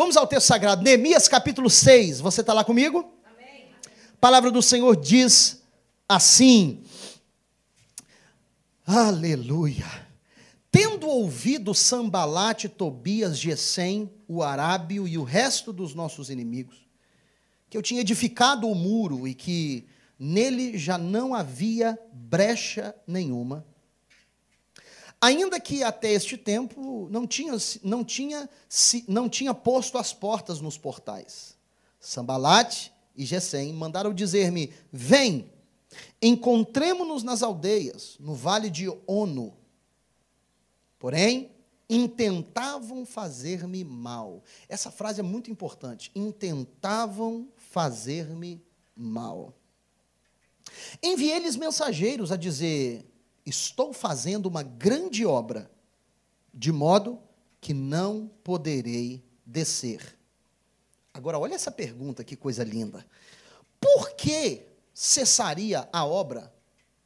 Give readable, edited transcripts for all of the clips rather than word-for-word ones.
Vamos ao texto sagrado, Neemias capítulo 6, você está lá comigo? Amém. A palavra do Senhor diz assim, aleluia. Tendo ouvido Sambalate, Tobias, Gesem, o arábio e o resto dos nossos inimigos, que eu tinha edificado o muro e que nele já não havia brecha nenhuma, ainda que até este tempo não tinha posto as portas nos portais. Sambalate e Gesem mandaram dizer-me: vem, encontremo-nos nas aldeias, no vale de Ono. Porém, intentavam fazer-me mal. Essa frase é muito importante. Intentavam fazer-me mal. Enviei-lhes mensageiros a dizer: estou fazendo uma grande obra, de modo que não poderei descer. Agora, olha essa pergunta, que coisa linda. Por que cessaria a obra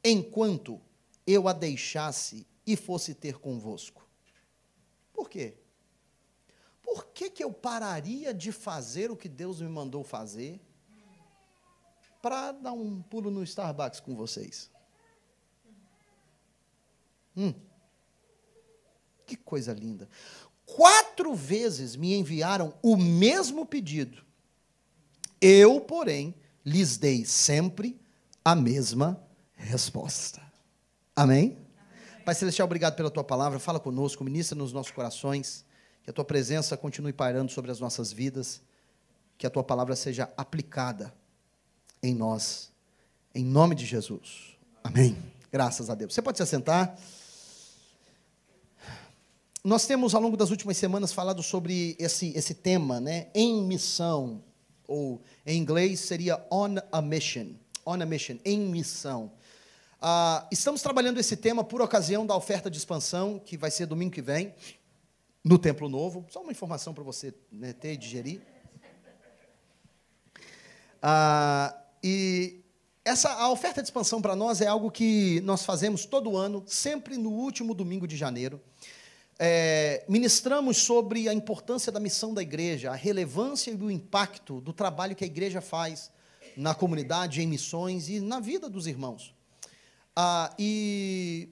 enquanto eu a deixasse e fosse ter convosco? Por quê? Por que eu pararia de fazer o que Deus me mandou fazer para dar um pulo no Starbucks com vocês? Que coisa linda. 4 vezes me enviaram o mesmo pedido. Eu, porém, lhes dei sempre a mesma resposta. Amém? Pai Celestial, obrigado pela Tua palavra. Fala conosco, ministra nos nossos corações. Que a Tua presença continue pairando sobre as nossas vidas. Que a Tua palavra seja aplicada em nós. Em nome de Jesus. Amém. Graças a Deus. Você pode se assentar. Nós temos, ao longo das últimas semanas, falado sobre esse tema, né? Em missão. Ou, em inglês, seria on a mission. On a mission. Em missão. Estamos trabalhando esse tema por ocasião da oferta de expansão, que vai ser domingo que vem, no Templo Novo. Só uma informação para você, né, ter e digerir. A oferta de expansão para nós é algo que nós fazemos todo ano, sempre no último domingo de janeiro. Ministramos sobre a importância da missão da igreja, a relevância e o impacto do trabalho que a igreja faz na comunidade, em missões e na vida dos irmãos. E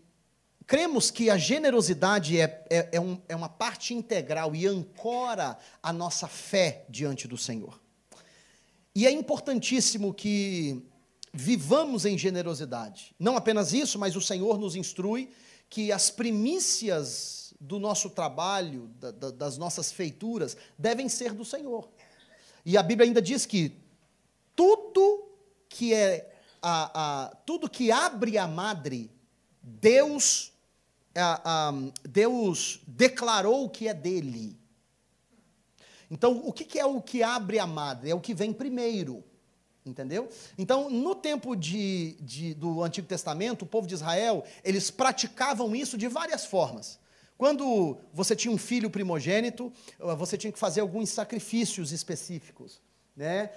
cremos que a generosidade é uma parte integral e ancora a nossa fé diante do Senhor. E é importantíssimo que vivamos em generosidade. Não apenas isso, mas o Senhor nos instrui que as primícias do nosso trabalho, das nossas feituras, devem ser do Senhor. E a Bíblia ainda diz que tudo que abre a madre, Deus declarou que é dele. Então, o que é o que abre a madre? É o que vem primeiro, entendeu? Então, no tempo do Antigo Testamento, o povo de Israel, eles praticavam isso de várias formas. Quando você tinha um filho primogênito, você tinha que fazer alguns sacrifícios específicos, né?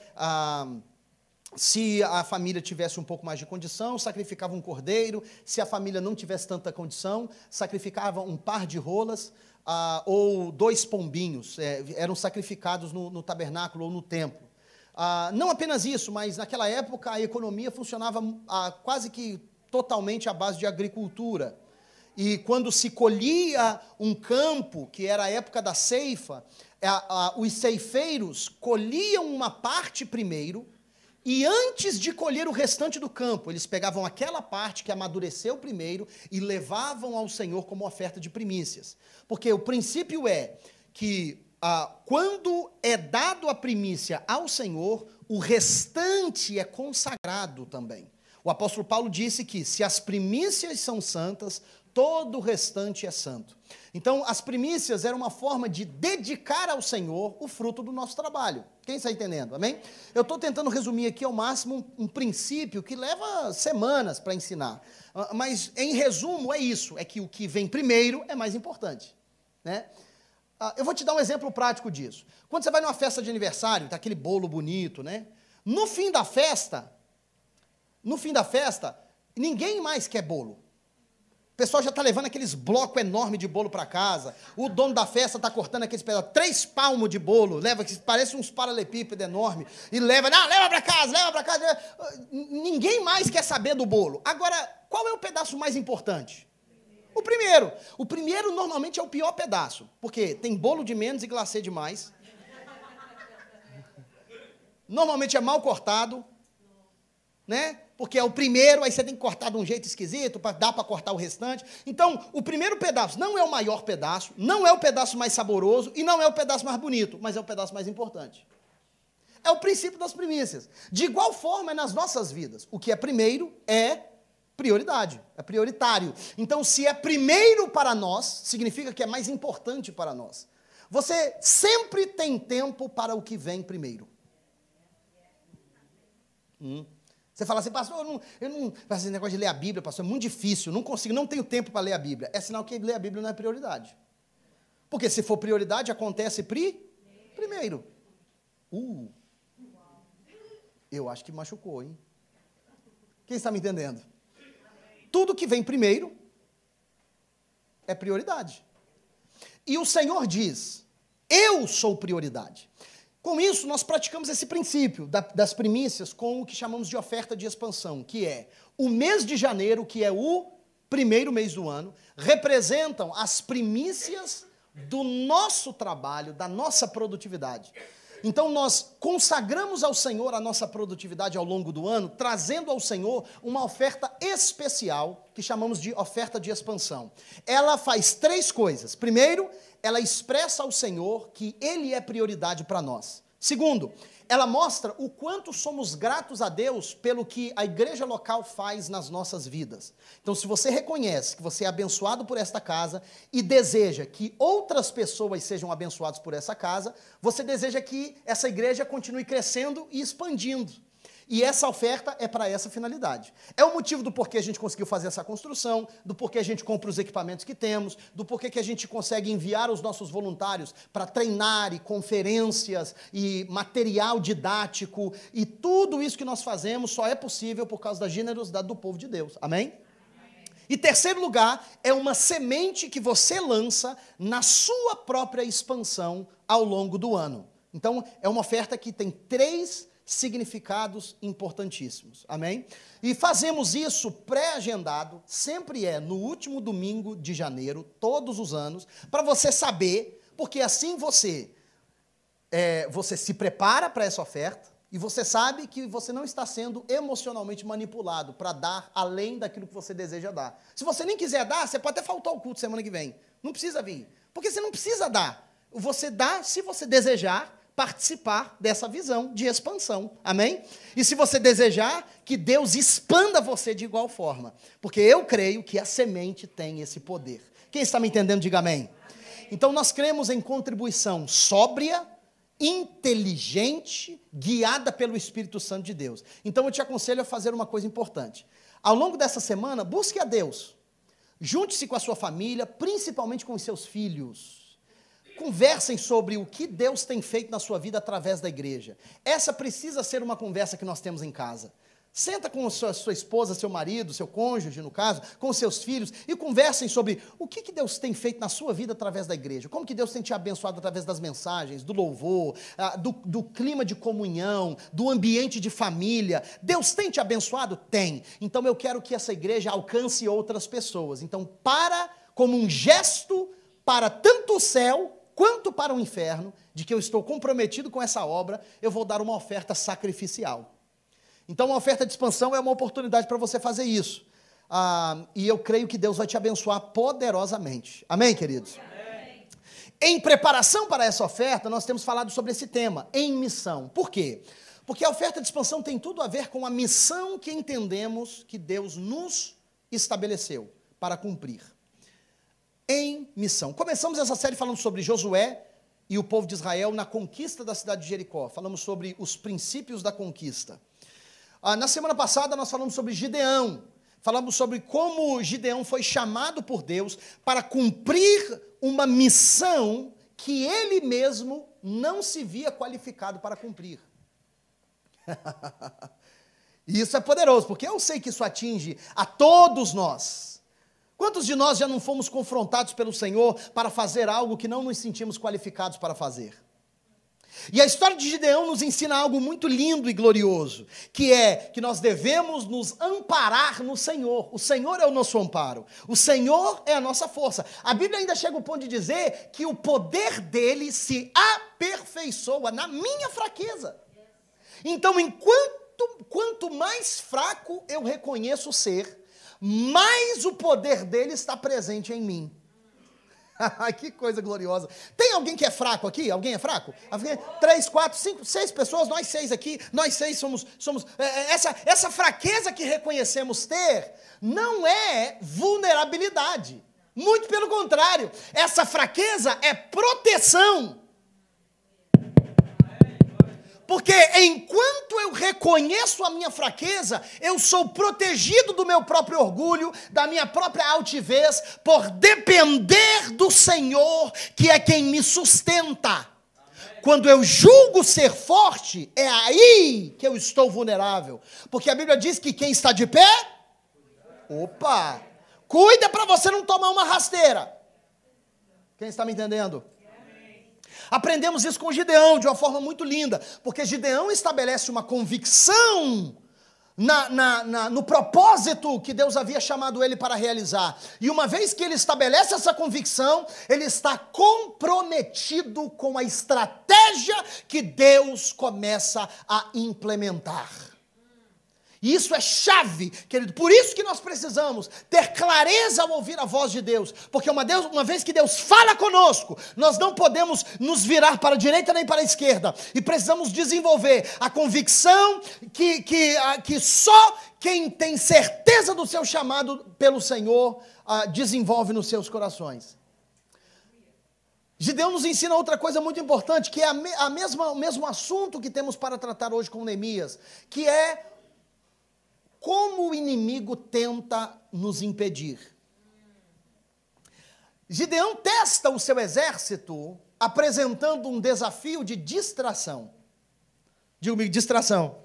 Se a família tivesse um pouco mais de condição, sacrificava um cordeiro. Se a família não tivesse tanta condição, sacrificava um par de rolas ou 2 pombinhos. Eram sacrificados no tabernáculo ou no templo. Não apenas isso, mas naquela época a economia funcionava quase que totalmente à base de agricultura. E quando se colhia um campo, que era a época da ceifa, os ceifeiros colhiam uma parte primeiro, e antes de colher o restante do campo, eles pegavam aquela parte que amadureceu primeiro e levavam ao Senhor como oferta de primícias. Porque o princípio é que quando é dado a primícia ao Senhor, o restante é consagrado também. O apóstolo Paulo disse que se as primícias são santas, todo o restante é santo. Então, as primícias eram uma forma de dedicar ao Senhor o fruto do nosso trabalho. Quem está entendendo? Amém? Eu estou tentando resumir aqui ao máximo um princípio que leva semanas para ensinar. Mas, em resumo, é isso. É que o que vem primeiro é mais importante, né? Eu vou te dar um exemplo prático disso. Quando você vai numa festa de aniversário, tá aquele bolo bonito, né? No fim da festa, ninguém mais quer bolo. pessoal já está levando aqueles blocos enormes de bolo para casa. O dono da festa está cortando aqueles pedaços, 3 palmos de bolo, leva que parece uns paralelepípedos enormes, e leva para casa, leva para casa. Ninguém mais quer saber do bolo. Agora, qual é o pedaço mais importante? O primeiro. O primeiro normalmente é o pior pedaço, porque tem bolo de menos e glacê de mais. Normalmente é mal cortado, né? Porque é o primeiro, aí você tem que cortar de um jeito esquisito, dá para cortar o restante. Então, o primeiro pedaço não é o maior pedaço, não é o pedaço mais saboroso e não é o pedaço mais bonito, mas é o pedaço mais importante. É o princípio das primícias. De igual forma, é nas nossas vidas. O que é primeiro é prioridade, é prioritário. Então, se é primeiro para nós, significa que é mais importante para nós. Você sempre tem tempo para o que vem primeiro. Você fala assim, pastor, eu não esse negócio de ler a Bíblia, pastor, é muito difícil, não tenho tempo para ler a Bíblia. É sinal que ler a Bíblia não é prioridade. Porque se for prioridade, acontece primeiro. Eu acho que machucou, hein? Quem está me entendendo? Tudo que vem primeiro é prioridade. E o Senhor diz, eu sou prioridade. Com isso, nós praticamos esse princípio das primícias com o que chamamos de oferta de expansão, que é o mês de janeiro, que é o primeiro mês do ano, representam as primícias do nosso trabalho, da nossa produtividade. Então, nós consagramos ao Senhor a nossa produtividade ao longo do ano, trazendo ao Senhor uma oferta especial, que chamamos de oferta de expansão. Ela faz 3 coisas. Primeiro, ela expressa ao Senhor que Ele é prioridade para nós. Segundo, ela mostra o quanto somos gratos a Deus pelo que a igreja local faz nas nossas vidas. Então, se você reconhece que você é abençoado por esta casa e deseja que outras pessoas sejam abençoadas por essa casa, você deseja que essa igreja continue crescendo e expandindo. E essa oferta é para essa finalidade. É o motivo do porquê a gente conseguiu fazer essa construção, do porquê a gente compra os equipamentos que temos, do porquê que a gente consegue enviar os nossos voluntários para treinar e conferências e material didático. E tudo isso que nós fazemos só é possível por causa da generosidade do povo de Deus. Amém? E terceiro lugar, é uma semente que você lança na sua própria expansão ao longo do ano. Então, é uma oferta que tem 3 significados importantíssimos, amém? E fazemos isso pré-agendado, sempre no último domingo de janeiro, todos os anos, para você saber, porque assim você se prepara para essa oferta e você sabe que você não está sendo emocionalmente manipulado para dar além daquilo que você deseja dar. Se você nem quiser dar, você pode até faltar ao culto semana que vem, não precisa vir, porque você não precisa dar, você dá se você desejar participar dessa visão de expansão, amém? E se você desejar, que Deus expanda você de igual forma, porque eu creio que a semente tem esse poder. Quem está me entendendo, diga amém. Então nós cremos em contribuição sóbria, inteligente, guiada pelo Espírito Santo de Deus. Então eu te aconselho a fazer uma coisa importante. Ao longo dessa semana, busque a Deus, junte-se com a sua família, principalmente com os seus filhos. Conversem sobre o que Deus tem feito na sua vida através da igreja. Essa precisa ser uma conversa que nós temos em casa. Senta com sua esposa, seu marido, seu cônjuge, no caso, com seus filhos, e conversem sobre o que Deus tem feito na sua vida através da igreja. Como que Deus tem te abençoado através das mensagens, do louvor, do clima de comunhão, do ambiente de família. Deus tem te abençoado? Tem. Então eu quero que essa igreja alcance outras pessoas. Então, como um gesto para tanto o céu quanto para o inferno, de que eu estou comprometido com essa obra, eu vou dar uma oferta sacrificial. Então, uma oferta de expansão é uma oportunidade para você fazer isso. E eu creio que Deus vai te abençoar poderosamente. Amém, queridos? Amém. Em preparação para essa oferta, nós temos falado sobre esse tema, em missão. Por quê? Porque a oferta de expansão tem tudo a ver com a missão que entendemos que Deus nos estabeleceu para cumprir. Em missão. Começamos essa série falando sobre Josué e o povo de Israel na conquista da cidade de Jericó. Falamos sobre os princípios da conquista. Na semana passada nós falamos sobre Gideão. Falamos sobre como Gideão foi chamado por Deus para cumprir uma missão que ele mesmo não se via qualificado para cumprir. E isso é poderoso, porque eu sei que isso atinge a todos nós. Quantos de nós já não fomos confrontados pelo Senhor para fazer algo que não nos sentimos qualificados para fazer? E a história de Gideão nos ensina algo muito lindo e glorioso, que é que nós devemos nos amparar no Senhor. O Senhor é o nosso amparo, o Senhor é a nossa força. A Bíblia ainda chega ao ponto de dizer que o poder dele se aperfeiçoa na minha fraqueza. Então, quanto mais fraco eu reconheço ser, mais o poder dele está presente em mim. Que coisa gloriosa. Tem alguém que é fraco aqui? Alguém é fraco? 3, 4, 5, 6 pessoas, nós 6 aqui, nós 6 somos essa fraqueza que reconhecemos ter, não é vulnerabilidade. Muito pelo contrário, essa fraqueza é proteção. Porque enquanto eu reconheço a minha fraqueza, eu sou protegido do meu próprio orgulho, da minha própria altivez, por depender do Senhor, que é quem me sustenta. Quando eu julgo ser forte, é aí que eu estou vulnerável. Porque a Bíblia diz que quem está de pé, cuida para você não tomar uma rasteira. Quem está me entendendo? Aprendemos isso com Gideão de uma forma muito linda, porque Gideão estabelece uma convicção no propósito que Deus havia chamado ele para realizar. E uma vez que ele estabelece essa convicção, ele está comprometido com a estratégia que Deus começa a implementar. E isso é chave, querido. Por isso que nós precisamos ter clareza ao ouvir a voz de Deus. Porque uma vez que Deus fala conosco, nós não podemos nos virar para a direita nem para a esquerda. E precisamos desenvolver a convicção que só quem tem certeza do seu chamado pelo Senhor desenvolve nos seus corações. Gideão nos ensina outra coisa muito importante, que é o mesmo assunto que temos para tratar hoje com Neemias, que é como o inimigo tenta nos impedir. Gideão testa o seu exército apresentando um desafio de distração. Diga comigo, distração.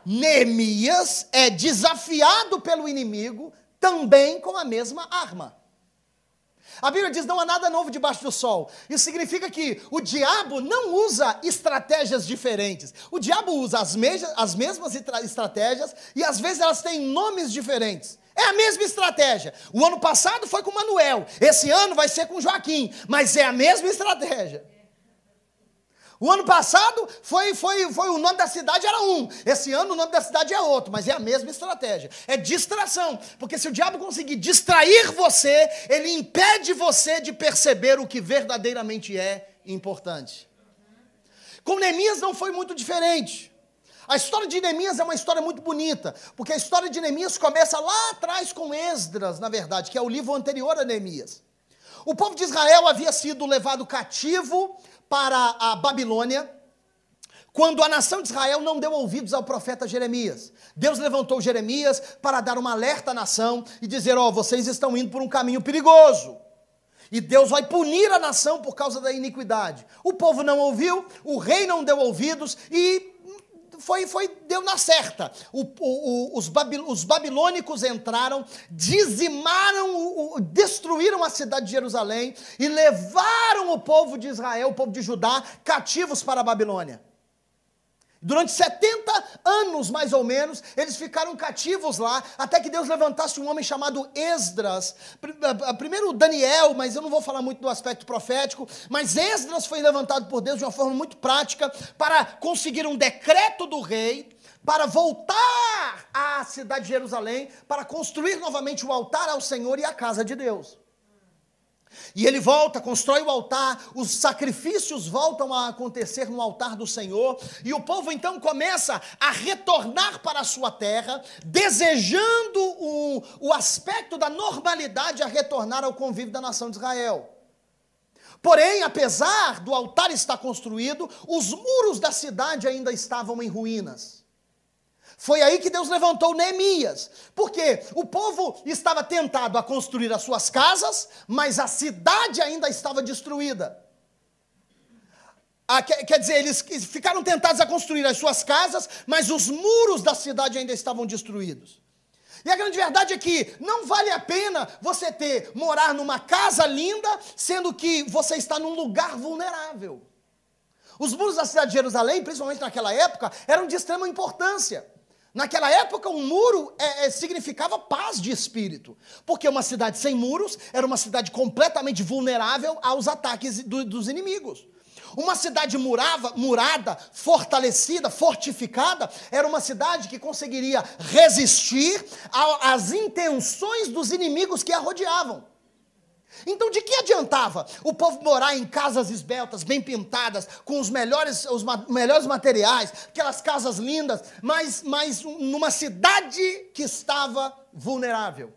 Neemias é desafiado pelo inimigo também com a mesma arma. A Bíblia diz, não há nada novo debaixo do sol. Isso significa que o diabo não usa estratégias diferentes. O diabo usa as mesmas estratégias e às vezes elas têm nomes diferentes. É a mesma estratégia. O ano passado foi com Manuel, esse ano vai ser com Joaquim, mas é a mesma estratégia. O ano passado foi o nome da cidade era um. Esse ano o nome da cidade é outro, mas é a mesma estratégia. É distração, porque se o diabo conseguir distrair você, ele impede você de perceber o que verdadeiramente é importante. Com Neemias não foi muito diferente. A história de Neemias é uma história muito bonita, porque a história de Neemias começa lá atrás com Esdras, na verdade, que é o livro anterior a Neemias. O povo de Israel havia sido levado cativo para a Babilônia, quando a nação de Israel não deu ouvidos ao profeta Jeremias. Deus levantou Jeremias para dar uma alerta à nação e dizer, vocês estão indo por um caminho perigoso. E Deus vai punir a nação por causa da iniquidade. O povo não ouviu, o rei não deu ouvidos e deu na certa. Os babilônicos entraram, dizimaram, destruíram a cidade de Jerusalém e levaram o povo de Israel, o povo de Judá, cativos para a Babilônia. Durante 70 anos, mais ou menos, eles ficaram cativos lá, até que Deus levantasse um homem chamado Esdras. Primeiro Daniel, mas eu não vou falar muito do aspecto profético, mas Esdras foi levantado por Deus de uma forma muito prática, para conseguir um decreto do rei, para voltar à cidade de Jerusalém, para construir novamente o altar ao Senhor e a casa de Deus. E ele volta, constrói o altar, os sacrifícios voltam a acontecer no altar do Senhor, e o povo então começa a retornar para a sua terra, desejando o aspecto da normalidade a retornar ao convívio da nação de Israel. Porém, apesar do altar estar construído, os muros da cidade ainda estavam em ruínas. Foi aí que Deus levantou Neemias, porque o povo estava tentado a construir as suas casas, mas a cidade ainda estava destruída. Quer dizer, eles ficaram tentados a construir as suas casas, mas os muros da cidade ainda estavam destruídos. E a grande verdade é que não vale a pena você morar numa casa linda, sendo que você está num lugar vulnerável. Os muros da cidade de Jerusalém, principalmente naquela época, eram de extrema importância. Naquela época, um muro significava paz de espírito, porque uma cidade sem muros era uma cidade completamente vulnerável aos ataques dos inimigos. Uma cidade murada, fortalecida, fortificada, era uma cidade que conseguiria resistir às intenções dos inimigos que a rodeavam. Então, de que adiantava o povo morar em casas esbeltas, bem pintadas, com os melhores materiais, aquelas casas lindas, mas numa cidade que estava vulnerável?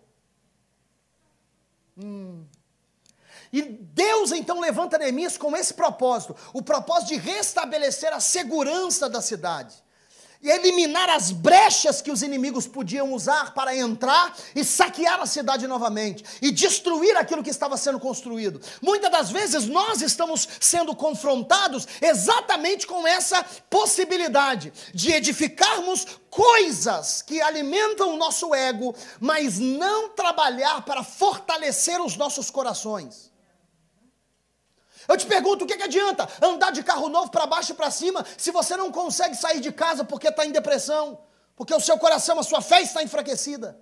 E Deus então levanta Neemias com esse propósito, o propósito de restabelecer a segurança da cidade, e eliminar as brechas que os inimigos podiam usar para entrar e saquear a cidade novamente, e destruir aquilo que estava sendo construído. Muitas das vezes nós estamos sendo confrontados exatamente com essa possibilidade de edificarmos coisas que alimentam o nosso ego, mas não trabalhar para fortalecer os nossos corações. Eu te pergunto, o que adianta andar de carro novo para baixo e para cima, se você não consegue sair de casa porque está em depressão, porque o seu coração, a sua fé está enfraquecida?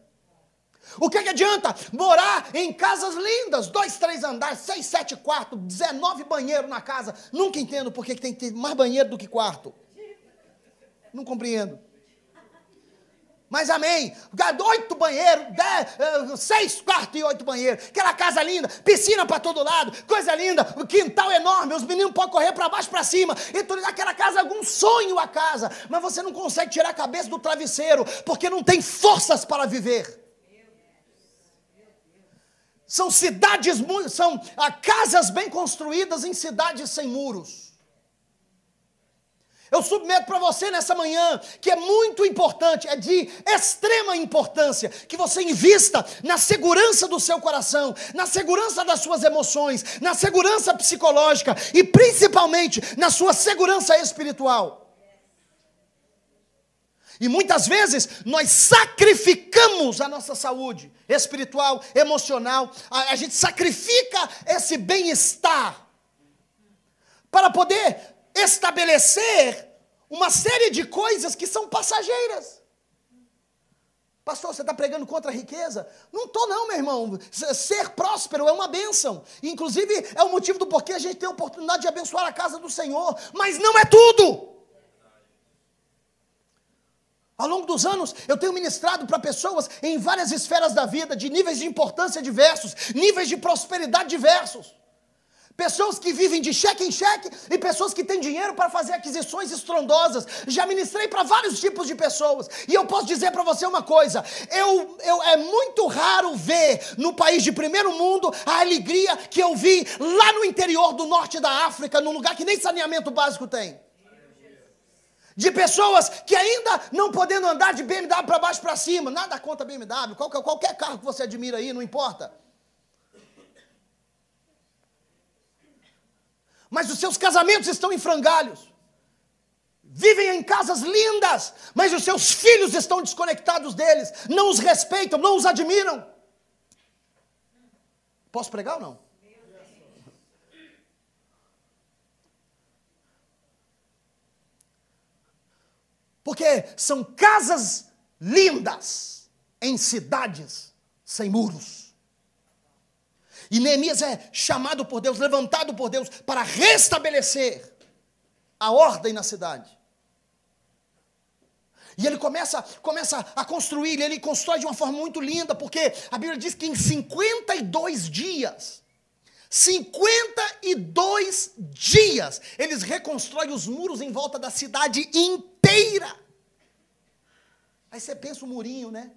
O que adianta morar em casas lindas, 2, 3 andares, 6, 7 quartos, 19 banheiros na casa? Nunca entendo por que tem que ter mais banheiro do que quarto. Não compreendo. Mas amém, 8 banheiros, 6 quartos e 8 banheiros, aquela casa linda, piscina para todo lado, coisa linda, quintal enorme, os meninos podem correr para baixo, para cima, e tudo, aquela casa, algum sonho a casa, mas você não consegue tirar a cabeça do travesseiro, porque não tem forças para viver. São casas bem construídas em cidades sem muros. Eu submeto para você nessa manhã, que é muito importante, é de extrema importância, que você invista na segurança do seu coração, na segurança das suas emoções, na segurança psicológica e principalmente na sua segurança espiritual. E muitas vezes nós sacrificamos a nossa saúde espiritual, emocional, a gente sacrifica esse bem-estar para poder estabelecer uma série de coisas que são passageiras. Pastor, você está pregando contra a riqueza? Não estou não, meu irmão. Ser próspero é uma bênção. Inclusive, é o motivo do porquê a gente tem a oportunidade de abençoar a casa do Senhor. Mas não é tudo. Ao longo dos anos, eu tenho ministrado para pessoas em várias esferas da vida, de níveis de importância diversos, níveis de prosperidade diversos. Pessoas que vivem de cheque em cheque e pessoas que têm dinheiro para fazer aquisições estrondosas. Já ministrei para vários tipos de pessoas. E eu posso dizer para você uma coisa. É muito raro ver no país de primeiro mundo a alegria que eu vi lá no interior do norte da África, num lugar que nem saneamento básico tem. De pessoas que ainda não podendo andar de BMW para baixo para cima. Nada contra BMW. Qualquer carro que você admira aí, não importa. Mas os seus casamentos estão em frangalhos. Vivem em casas lindas, mas os seus filhos estão desconectados deles. Não os respeitam, não os admiram. Posso pregar ou não? Porque são casas lindas em cidades sem muros. E Neemias é chamado por Deus, levantado por Deus, para restabelecer a ordem na cidade. E ele começa a construir, ele constrói de uma forma muito linda, porque a Bíblia diz que em 52 dias, eles reconstroem os muros em volta da cidade inteira. Aí você pensa o murinho, né?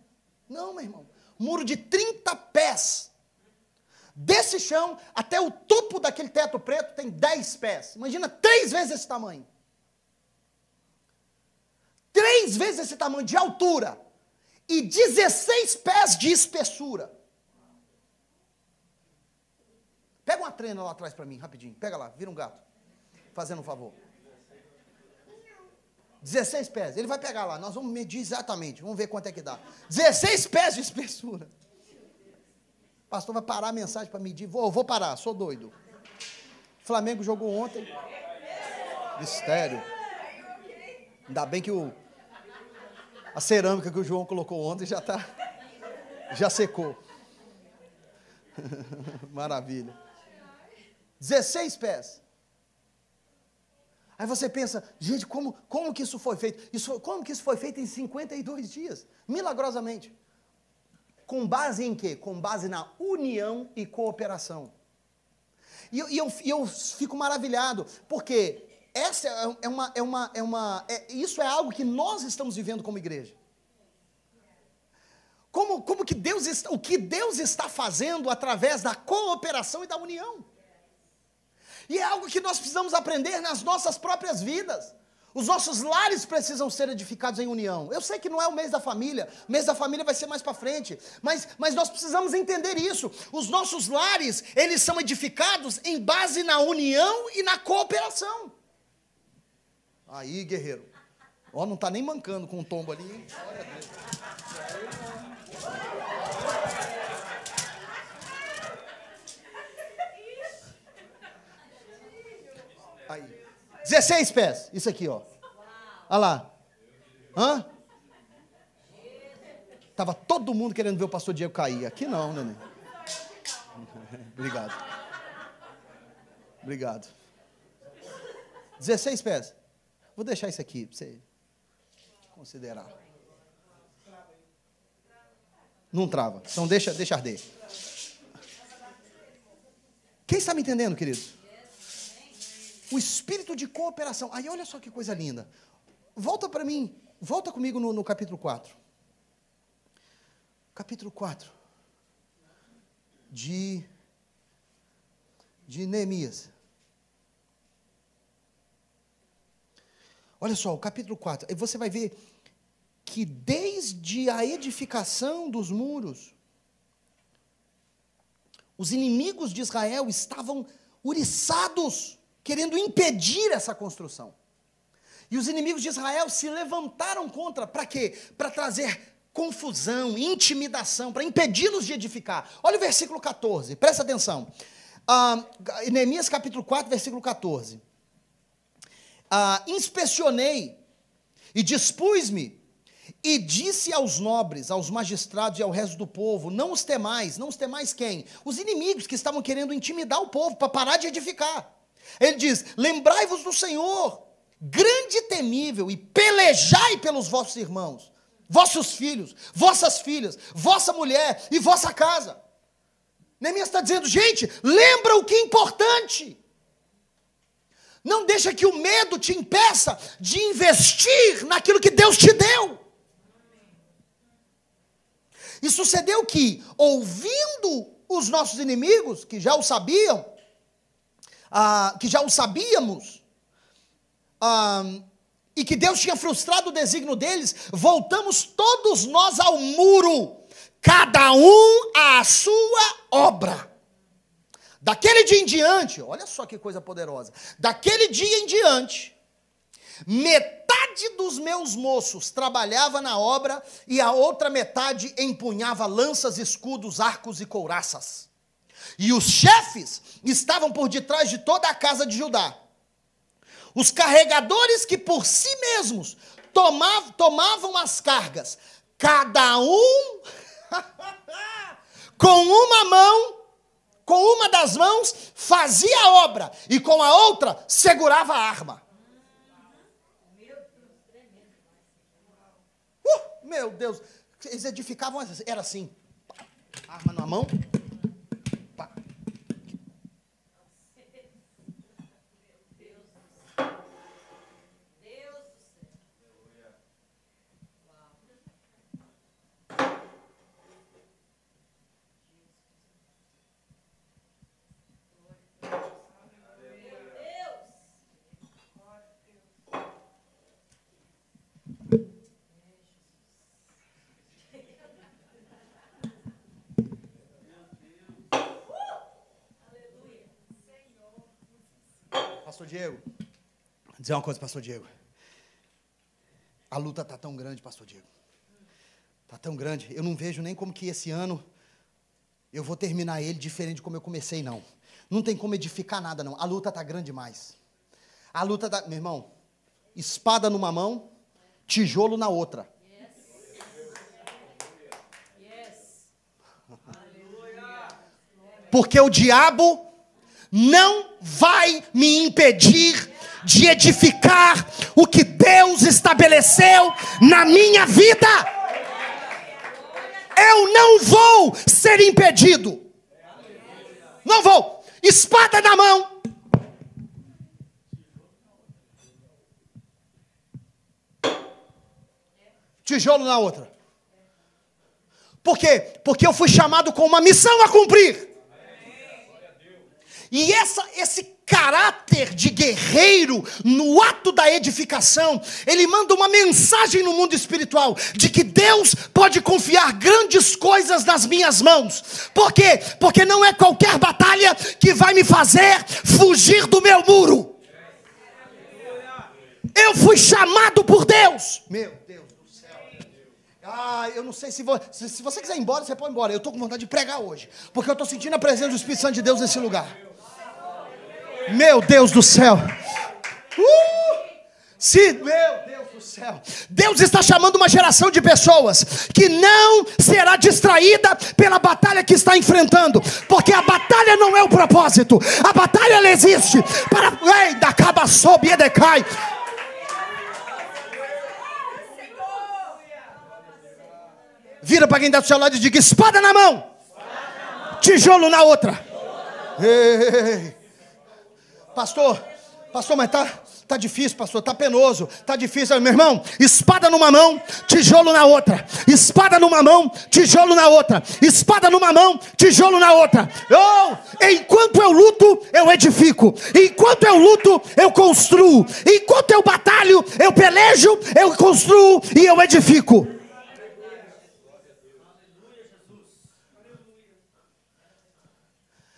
Não, meu irmão, muro de 30 pés. Desse chão até o topo daquele teto preto tem 10 pés. Imagina 3 vezes esse tamanho. 3 vezes esse tamanho de altura. E 16 pés de espessura. Pega uma trena lá atrás para mim, rapidinho. Pega lá, vira um gato. Fazendo um favor. 16 pés. Ele vai pegar lá, nós vamos medir exatamente, vamos ver quanto é que dá. 16 pés de espessura. O pastor vai parar a mensagem para medir. Vou parar, sou doido. Flamengo jogou ontem. Mistério. Ainda bem que a cerâmica que o João colocou ontem já secou. Maravilha. 16 pés. Aí você pensa, gente, como que isso foi feito? Como que isso foi feito em 52 dias? Milagrosamente. Com base em quê? Com base na união e cooperação. E eu fico maravilhado, porque essa isso é algo que nós estamos vivendo como igreja. Como que o que Deus está fazendo através da cooperação e da união. E é algo que nós precisamos aprender nas nossas próprias vidas. Os nossos lares precisam ser edificados em união. Eu sei que não é o mês da família vai ser mais para frente, mas nós precisamos entender isso. Os nossos lares, eles são edificados em base na união e na cooperação. Aí, guerreiro, ó, não está nem mancando com o tombo ali, hein? Glória a Deus. Aí. 16 pés, isso aqui, ó. Olha lá. Hã? Tava todo mundo querendo ver o pastor Diego cair. Aqui não, neném. Obrigado. Obrigado. 16 pés. Vou deixar isso aqui para você considerar. Não trava. Então deixa arder. Quem está me entendendo, queridos? O espírito de cooperação. Aí olha só que coisa linda. Volta para mim, volta comigo no capítulo 4. Capítulo 4. De Neemias. Olha só, o capítulo 4. Aí você vai ver que desde a edificação dos muros, os inimigos de Israel estavam uriçados, querendo impedir essa construção. E os inimigos de Israel se levantaram contra, para quê? Para trazer confusão, intimidação, para impedi-los de edificar. Olha o versículo 14, presta atenção. Neemias capítulo 4, versículo 14. Inspecionei e dispus-me e disse aos nobres, aos magistrados e ao resto do povo, não os temais quem? Os inimigos que estavam querendo intimidar o povo para parar de edificar. Ele diz, lembrai-vos do Senhor, grande e temível, e pelejai pelos vossos irmãos, vossos filhos, vossas filhas, vossa mulher e vossa casa. Neemias está dizendo, gente, lembra o que é importante. Não deixa que o medo te impeça de investir naquilo que Deus te deu. E sucedeu que, ouvindo os nossos inimigos, que já o sabiam, que já o sabíamos, e que Deus tinha frustrado o desígnio deles, voltamos todos nós ao muro, cada um à sua obra. Daquele dia em diante, olha só que coisa poderosa, daquele dia em diante, metade dos meus moços trabalhava na obra e a outra metade empunhava lanças, escudos, arcos e couraças. E os chefes estavam por detrás de toda a casa de Judá. Os carregadores que por si mesmos tomavam as cargas, cada um com uma mão, com uma das mãos, fazia a obra, e com a outra segurava a arma. Meu Deus, eles edificavam, era assim, arma na mão, pá. Pastor Diego, vou dizer uma coisa, pastor Diego. A luta está tão grande, pastor Diego. Está tão grande. Eu não vejo nem como que esse ano eu vou terminar ele diferente de como eu comecei, não. Não tem como edificar nada, não. A luta está grande demais. A luta está... Meu irmão, espada numa mão, tijolo na outra. Porque o diabo não vai me impedir de edificar o que Deus estabeleceu na minha vida. Eu não vou ser impedido. Não vou. Espada na mão. Tijolo na outra. Por quê? Porque eu fui chamado com uma missão a cumprir. E esse caráter de guerreiro no ato da edificação, ele manda uma mensagem no mundo espiritual de que Deus pode confiar grandes coisas nas minhas mãos. Por quê? Porque não é qualquer batalha que vai me fazer fugir do meu muro. Eu fui chamado por Deus. Meu Deus do céu. Eu não sei se você quiser ir embora, você pode ir embora. Eu estou com vontade de pregar hoje, porque eu estou sentindo a presença do Espírito Santo de Deus nesse lugar. Meu Deus do céu. Meu Deus do céu. Deus está chamando uma geração de pessoas que não será distraída pela batalha que está enfrentando, porque a batalha não é o propósito. A batalha ela existe para... Ei, da caba sob e decai. Vira para quem está do seu lado e diga: espada na mão, tijolo na outra. Ei. Pastor, mas tá difícil, pastor, tá penoso, tá difícil. Meu irmão, espada numa mão, tijolo na outra. Espada numa mão, tijolo na outra. Espada numa mão, tijolo na outra. Enquanto eu luto, eu edifico. Enquanto eu luto, eu construo. Enquanto eu batalho, eu pelejo, eu construo e eu edifico.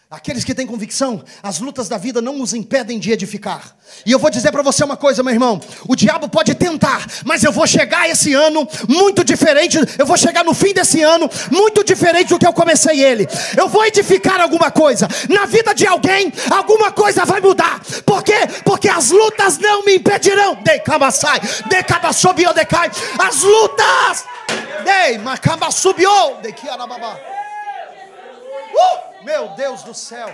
Aqueles que têm convicção, as lutas da vida não nos impedem de edificar. E eu vou dizer para você uma coisa, meu irmão. O diabo pode tentar, mas eu vou chegar esse ano muito diferente. Eu vou chegar no fim desse ano muito diferente do que eu comecei ele. Eu vou edificar alguma coisa. Na vida de alguém, alguma coisa vai mudar. Por quê? Porque as lutas não me impedirão. As lutas. Meu Deus do céu.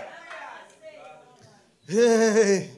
Ei.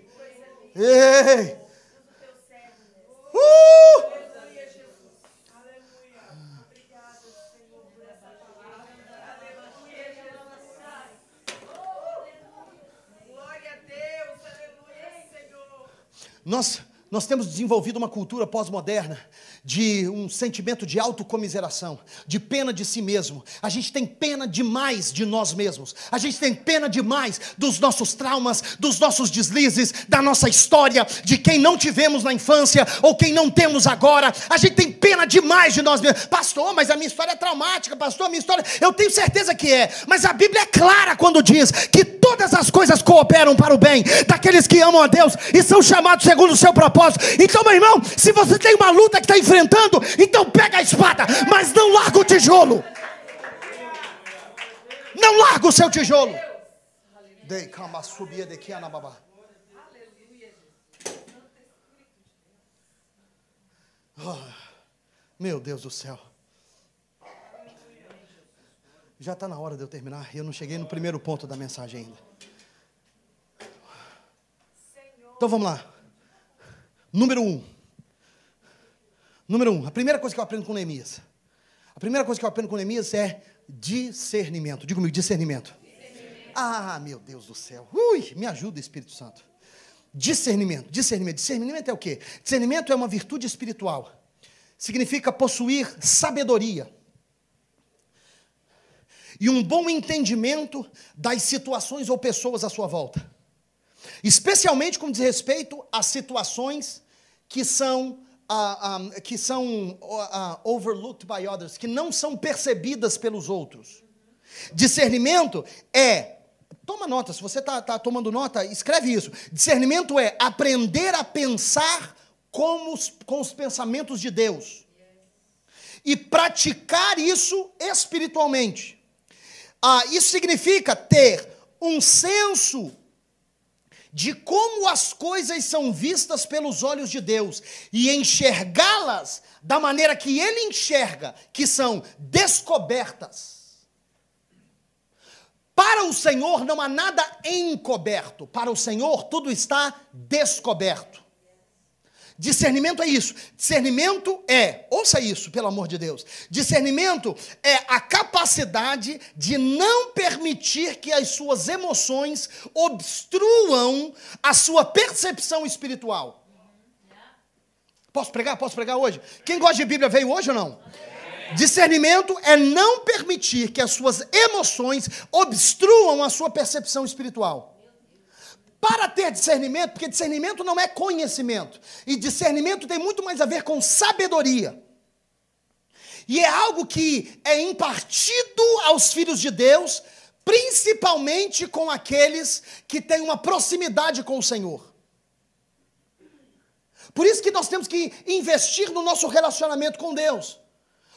Nós temos desenvolvido uma cultura pós-moderna de um sentimento de autocomiseração, de pena de si mesmo. A gente tem pena demais de nós mesmos. A gente tem pena demais dos nossos traumas, dos nossos deslizes, da nossa história, de quem não tivemos na infância ou quem não temos agora. A gente tem pena demais de nós mesmos. Pastor, mas a minha história é traumática. Pastor, a minha história... Eu tenho certeza que é. Mas a Bíblia é clara quando diz que todas as coisas cooperam para o bem daqueles que amam a Deus e são chamados segundo o seu propósito. Então, meu irmão, se você tem uma luta que está enfrentando, então pega a espada, mas não larga o tijolo. Não larga o seu tijolo. Meu Deus do céu. Já está na hora de eu terminar. Eu não cheguei no primeiro ponto da mensagem ainda. Então vamos lá. Número um. A primeira coisa que eu aprendo com Neemias. A primeira coisa que eu aprendo com Neemias é discernimento. Diga comigo, discernimento. Meu Deus do céu. Me ajuda, Espírito Santo. Discernimento. Discernimento é o quê? Discernimento é uma virtude espiritual. Significa possuir sabedoria e um bom entendimento das situações ou pessoas à sua volta. Especialmente com diz respeito às situações que são overlooked by others, que não são percebidas pelos outros. Discernimento é, toma nota, se você está tomando nota, escreve isso. Discernimento é aprender a pensar com os pensamentos de Deus. E praticar isso espiritualmente. Isso significa ter um senso de como as coisas são vistas pelos olhos de Deus e enxergá-las da maneira que Ele enxerga, que são descobertas. Para o Senhor não há nada encoberto, para o Senhor tudo está descoberto. Discernimento é isso. Discernimento ouça isso, pelo amor de Deus. Discernimento é a capacidade de não permitir que as suas emoções obstruam a sua percepção espiritual. Posso pregar? Posso pregar hoje? Quem gosta de Bíblia veio hoje ou não? Discernimento é não permitir que as suas emoções obstruam a sua percepção espiritual. Para ter discernimento, porque discernimento não é conhecimento, e discernimento tem muito mais a ver com sabedoria. E é algo que é impartido aos filhos de Deus, principalmente com aqueles que têm uma proximidade com o Senhor. Por isso que nós temos que investir no nosso relacionamento com Deus.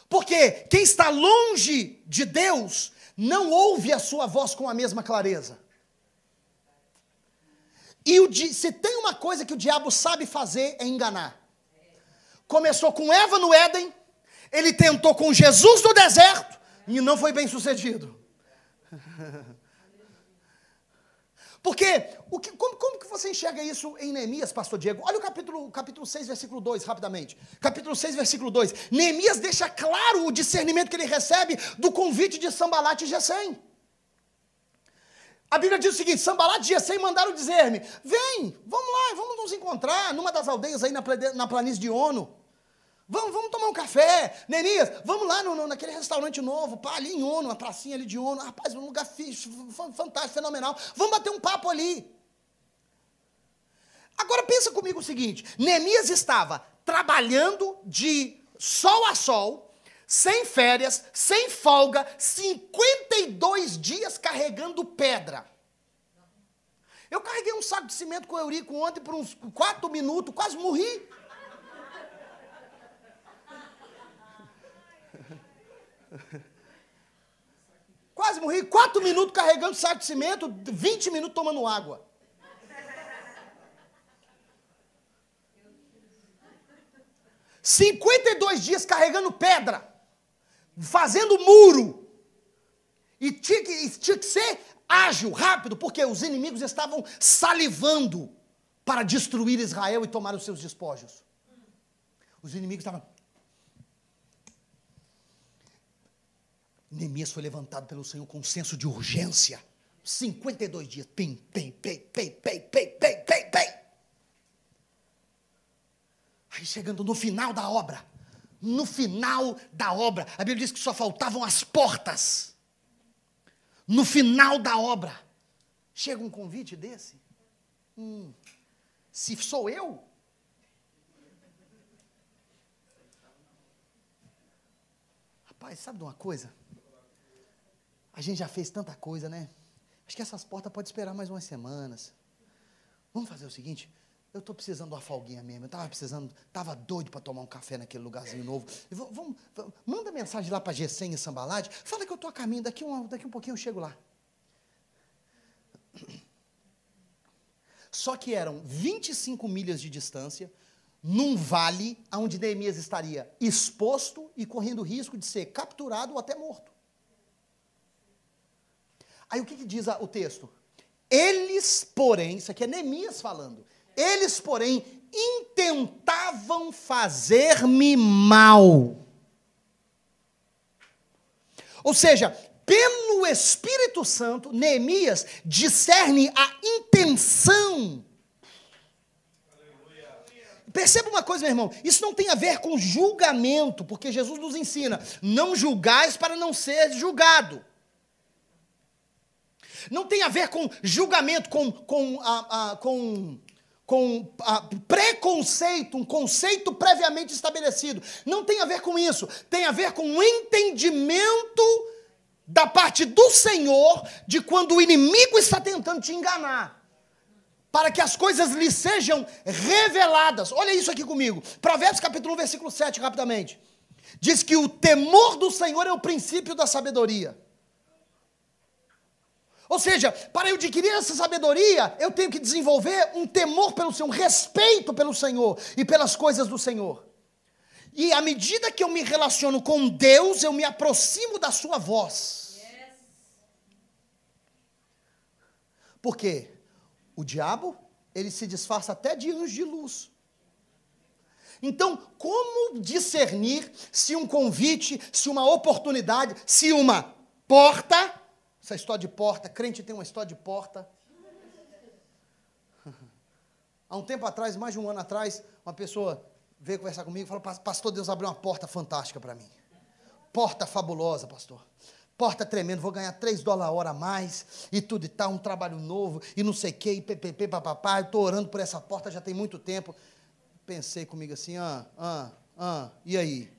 Porque quem está longe de Deus não ouve a sua voz com a mesma clareza. E se tem uma coisa que o diabo sabe fazer é enganar. Começou com Eva no Éden, ele tentou com Jesus no deserto e não foi bem sucedido. Porque, como que você enxerga isso em Neemias, pastor Diego? Olha o capítulo 6, versículo 2, rapidamente. Capítulo 6, versículo 2. Neemias deixa claro o discernimento que ele recebe do convite de Sambalat e Gesem. A Bíblia diz o seguinte: Sambalat e Gesem mandaram dizer-me: vem, vamos lá, vamos nos encontrar numa das aldeias aí na planície de Ono. Vamos tomar um café. Neemias, vamos lá naquele restaurante novo, ali em Ono, uma pracinha ali de Ono. Rapaz, um lugar fantástico, fenomenal. Vamos bater um papo ali. Agora pensa comigo o seguinte: Neemias estava trabalhando de sol a sol, sem férias, sem folga, 52 dias carregando pedra. Eu carreguei um saco de cimento com Eurico ontem por uns 4 minutos, quase morri. Quase morri, 4 minutos carregando saco de cimento, 20 minutos tomando água. $52 dias carregando pedra, fazendo muro. E tinha que ser ágil, rápido, porque os inimigos estavam salivando para destruir Israel e tomar os seus despojos. Os inimigos estavam... Neemias foi levantado pelo Senhor com um senso de urgência. 52 dias. Pim, pim, pim, pim, pim, pim, pim, pim, pim. Aí chegando no final da obra. No final da obra. A Bíblia diz que só faltavam as portas. No final da obra. Chega um convite desse. Se sou eu... Rapaz, sabe de uma coisa? A gente já fez tanta coisa, né? Acho que essas portas podem esperar mais umas semanas. Vamos fazer o seguinte, eu estou precisando de uma folguinha mesmo, eu estava doido para tomar um café naquele lugarzinho novo. Manda mensagem lá para Gesem e Sambalat, fala que eu estou a caminho, daqui um pouquinho eu chego lá. Só que eram 25 milhas de distância, num vale onde Neemias estaria exposto e correndo risco de ser capturado ou até morto. Aí o que diz o texto? Eles, porém, isso aqui é Neemias falando, eles, porém, intentavam fazer-me mal. Ou seja, pelo Espírito Santo, Neemias discerne a intenção. Perceba uma coisa, meu irmão, isso não tem a ver com julgamento, porque Jesus nos ensina, não julgais para não ser julgado. Não tem a ver com julgamento, com preconceito, um conceito previamente estabelecido. Não tem a ver com isso. Tem a ver com um entendimento da parte do Senhor de quando o inimigo está tentando te enganar. para que as coisas lhe sejam reveladas. Olha isso aqui comigo. Provérbios capítulo 1, versículo 7, rapidamente. Diz que o temor do Senhor é o princípio da sabedoria. Ou seja, para eu adquirir essa sabedoria, eu tenho que desenvolver um temor pelo Senhor, um respeito pelo Senhor e pelas coisas do Senhor. E à medida que eu me relaciono com Deus, eu me aproximo da sua voz. Por quê? O diabo, ele se disfarça até de anjo de luz. Então, como discernir se um convite, se uma oportunidade, se uma porta, essa história de porta, crente tem uma história de porta. Há um tempo atrás, mais de um ano atrás, uma pessoa veio conversar comigo e falou: pastor, Deus abriu uma porta fantástica para mim. Porta fabulosa, pastor. Porta tremenda, vou ganhar $3 a hora a mais, e tudo e tal, um trabalho novo, e não sei o que, e ppp, papapá, eu estou orando por essa porta já tem muito tempo. Pensei comigo assim, e aí?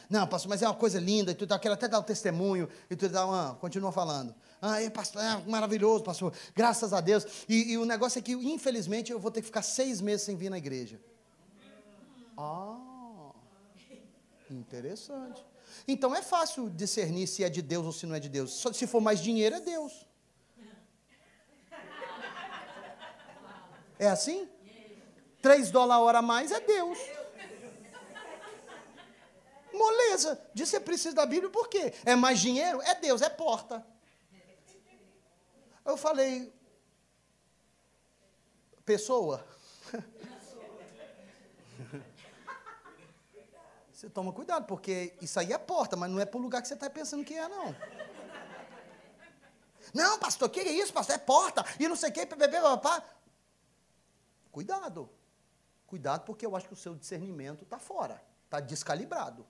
Não, pastor, mas é uma coisa linda, e tudo tal, quero até dar o testemunho, e tudo tal, continua falando. Pastor, maravilhoso, pastor, graças a Deus. E o negócio é que, infelizmente, eu vou ter que ficar 6 meses sem vir na igreja. Interessante. Então é fácil discernir se é de Deus ou se não é de Deus. Só se for mais dinheiro, é Deus. É assim? $3 a hora a mais é Deus. Moleza. Diz que você precisa da Bíblia, por quê? É mais dinheiro? É Deus, é porta. Eu falei, pessoa, você toma cuidado, porque isso aí é porta, mas não é para o lugar que você está pensando que é, não. Não, pastor, que é isso, pastor? É porta, e não sei o que, papá. Cuidado. Cuidado, porque eu acho que o seu discernimento está fora, está descalibrado.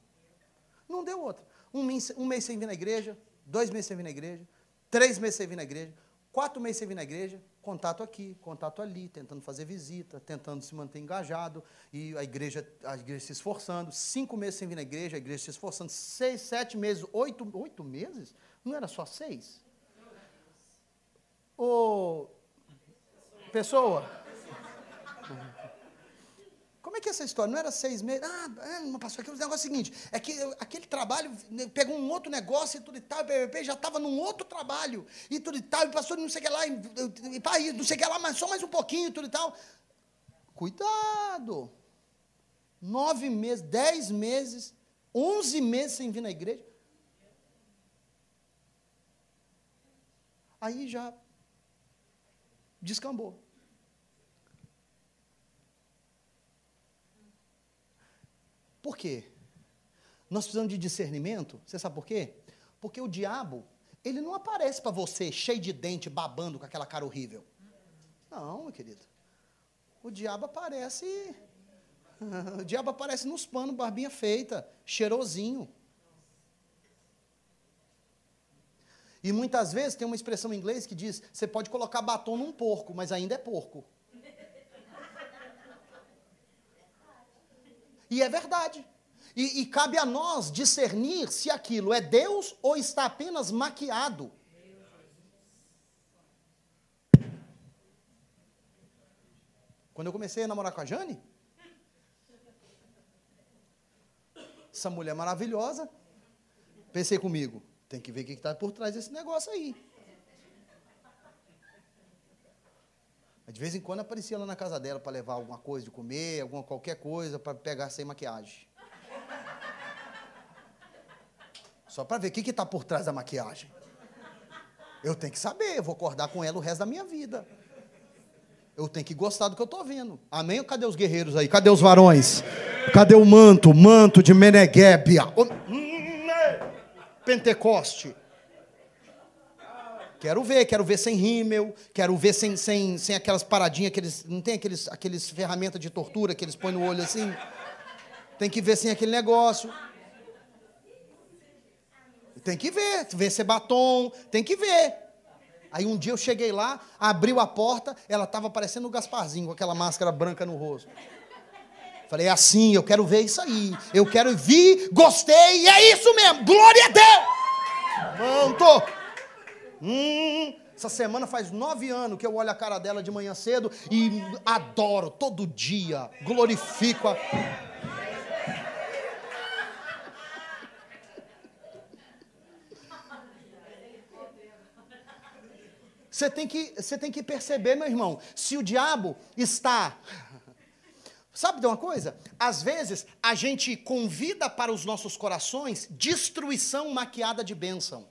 Não deu outra. Um mês sem vir na igreja, 2 meses sem vir na igreja, 3 meses sem vir na igreja, 4 meses sem vir na igreja, contato aqui, contato ali, tentando fazer visita, tentando se manter engajado, e a igreja se esforçando, 5 meses sem vir na igreja, a igreja se esforçando, 6, 7 meses, 8 meses? Não era só 6? Ô, pessoa, como é que é essa história? Não era 6 meses? Não passou aqui. O negócio é o seguinte, é que aquele trabalho, pegou um outro negócio e tudo e tal, e já estava num outro trabalho, e tudo e tal, e passou não sei o que lá, e não sei o que lá, mas só mais um pouquinho, e tudo e tal. Cuidado! 9 meses, 10 meses, 11 meses sem vir na igreja. Aí já descambou. Por quê? Nós precisamos de discernimento. Você sabe por quê? Porque o diabo, ele não aparece para você cheio de dente, babando com aquela cara horrível. Não, meu querido. O diabo aparece nos panos, barbinha feita, cheirosinho. E muitas vezes tem uma expressão em inglês que diz, você pode colocar batom num porco, mas ainda é porco. E é verdade. E cabe a nós discernir se aquilo é Deus ou está apenas maquiado. Quando eu comecei a namorar com a Jane, essa mulher maravilhosa, pensei comigo, tem que ver o que está por trás desse negócio aí. De vez em quando aparecia lá na casa dela para levar alguma coisa de comer, qualquer coisa para pegar sem maquiagem. Só para ver o que está por trás da maquiagem. Eu tenho que saber, eu vou acordar com ela o resto da minha vida. Eu tenho que gostar do que eu estou vendo. Amém? Cadê os guerreiros aí? Cadê os varões? Cadê o manto? Manto de Meneghébia. Pentecoste. Quero ver sem rímel, quero ver sem aquelas paradinhas, não tem aqueles ferramentas de tortura que eles põem no olho assim? Tem que ver sem aquele negócio. Tem que ver se é batom, tem que ver. Aí um dia eu cheguei lá, abriu a porta, ela estava parecendo o Gasparzinho, com aquela máscara branca no rosto. Falei, é assim, eu quero ver isso aí. Eu quero vir, gostei, e é isso mesmo, glória a Deus! Pronto! Essa semana faz 9 anos que eu olho a cara dela de manhã cedo e adoro, todo dia, glorifico a... Você tem que perceber, meu irmão, se o diabo está... Sabe de uma coisa? Às vezes, a gente convida para os nossos corações destruição maquiada de bênção.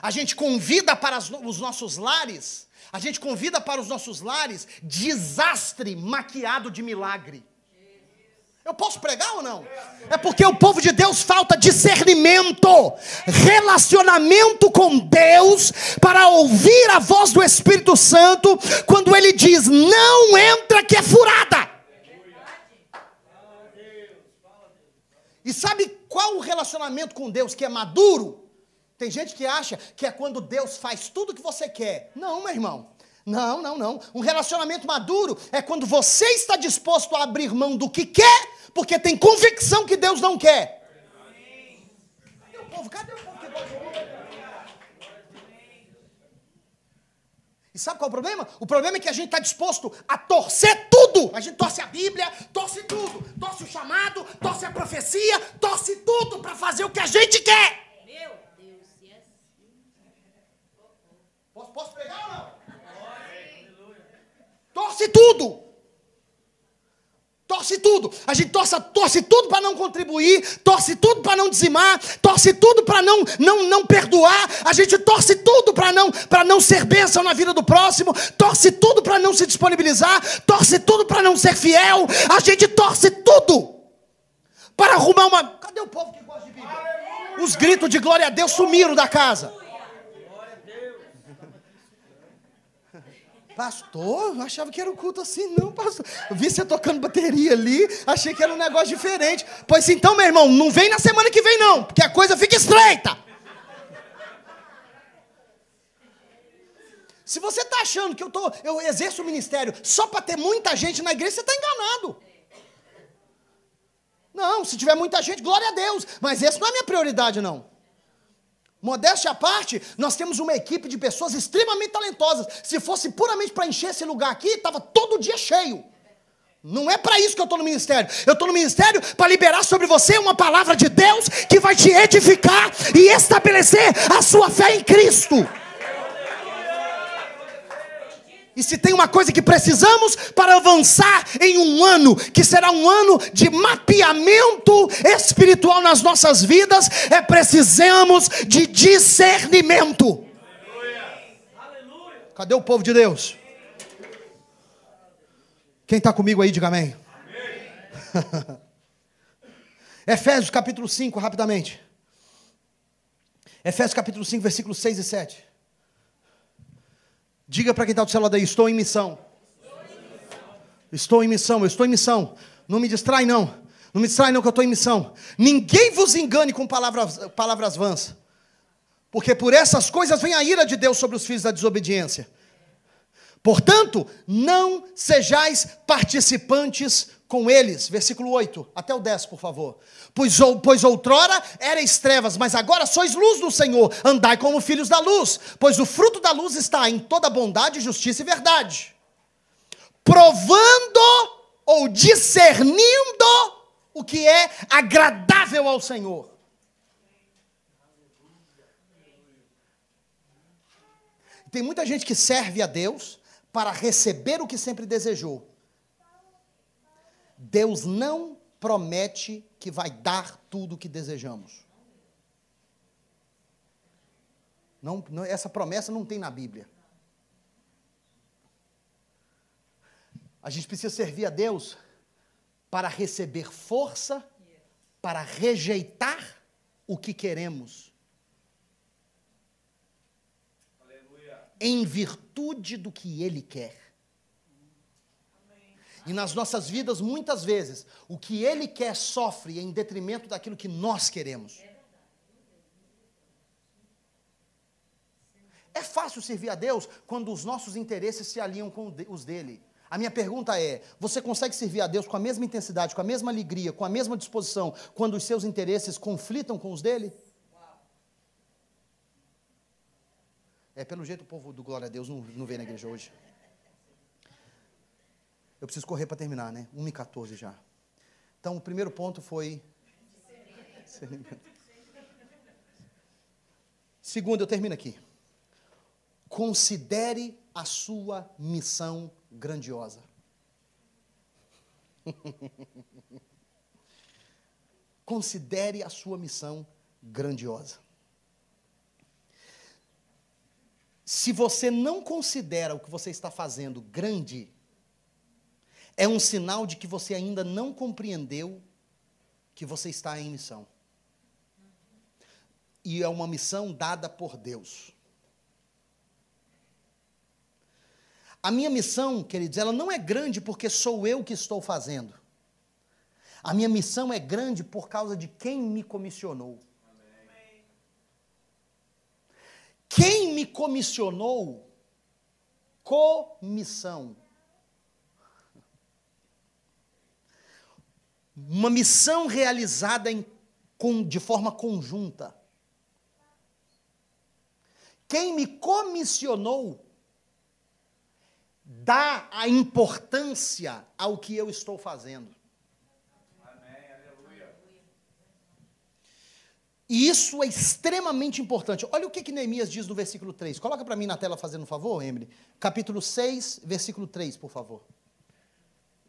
A gente convida para os nossos lares, desastre maquiado de milagre. Eu posso pregar ou não? É porque o povo de Deus falta discernimento, relacionamento com Deus, para ouvir a voz do Espírito Santo, quando Ele diz, não entra que é furada. E sabe qual o relacionamento com Deus que é maduro? Tem gente que acha que é quando Deus faz tudo o que você quer. Não, meu irmão. Não. Um relacionamento maduro é quando você está disposto a abrir mão do que quer, porque tem convicção que Deus não quer. Cadê o povo que gosta de mim? E sabe qual é o problema? O problema é que a gente está disposto a torcer tudo. A gente torce a Bíblia, torce tudo. Torce o chamado, torce a profecia, torce tudo para fazer o que a gente quer. Posso pregar ou não? Torce tudo. Torce tudo. A gente torce tudo para não contribuir, torce tudo para não dizimar, torce tudo para não perdoar. A gente torce tudo para não ser bênção na vida do próximo, torce tudo para não se disponibilizar, torce tudo para não ser fiel. A gente torce tudo para arrumar uma... Cadê o povo que gosta de Bíblia? Os gritos de glória a Deus sumiram da casa. Pastor, eu achava que era um culto assim, não, pastor. Eu vi você tocando bateria ali, achei que era um negócio diferente. Pois então, meu irmão, não vem na semana que vem não, porque a coisa fica estreita. Se você está achando que eu exerço o ministério só para ter muita gente na igreja, você está enganado. Não, se tiver muita gente, glória a Deus, mas essa não é a minha prioridade, não. Modéstia à parte, nós temos uma equipe de pessoas extremamente talentosas. Se fosse puramente para encher esse lugar aqui, estava todo dia cheio. Não é para isso que eu estou no ministério. Eu estou no ministério para liberar sobre você uma palavra de Deus que vai te edificar e estabelecer a sua fé em Cristo. E se tem uma coisa que precisamos para avançar em um ano, que será um ano de mapeamento espiritual nas nossas vidas, precisamos de discernimento. Cadê o povo de Deus? Quem está comigo aí, diga amém. Efésios capítulo 5, rapidamente. Efésios capítulo 5, versículos 6 e 7. Diga para quem está do seu lado aí, estou em missão. Estou em missão, eu estou em missão. Não me distrai não. Não me distrai não que eu estou em missão. Ninguém vos engane com palavras vãs. Porque por essas coisas vem a ira de Deus sobre os filhos da desobediência. Portanto, não sejais participantes com eles. Versículo 8, até o 10, por favor. Pois outrora erais trevas, mas agora sois luz do Senhor. Andai como filhos da luz, pois o fruto da luz está em toda bondade, justiça e verdade. Provando ou discernindo o que é agradável ao Senhor. Tem muita gente que serve a Deus para receber o que sempre desejou. Deus não promete que vai dar tudo o que desejamos. Não, essa promessa não tem na Bíblia. A gente precisa servir a Deus para receber força, para rejeitar o que queremos. Aleluia. Em virtude do que Ele quer. E nas nossas vidas, muitas vezes, o que Ele quer sofre em detrimento daquilo que nós queremos. É fácil servir a Deus quando os nossos interesses se alinham com os dele. A minha pergunta é, você consegue servir a Deus com a mesma intensidade, com a mesma alegria, com a mesma disposição, quando os seus interesses conflitam com os dele? Pelo jeito o povo do Glória a Deus não veio na igreja hoje. Eu preciso correr para terminar, né? 1h14 já. Então, o primeiro ponto foi... Segundo, eu termino aqui. Considere a sua missão grandiosa. Considere a sua missão grandiosa. Se você não considera o que você está fazendo grande, é um sinal de que você ainda não compreendeu que você está em missão. E é uma missão dada por Deus. A minha missão, queridos, ela não é grande porque sou eu que estou fazendo. A minha missão é grande por causa de quem me comissionou. Amém. Quem me comissionou, comissão. Uma missão realizada de forma conjunta. Quem me comissionou dá a importância ao que eu estou fazendo. Amém, aleluia. E isso é extremamente importante. Olha o que Neemias diz no versículo 3. Coloca para mim na tela, fazendo um favor, Emily. Capítulo 6, versículo 3, por favor.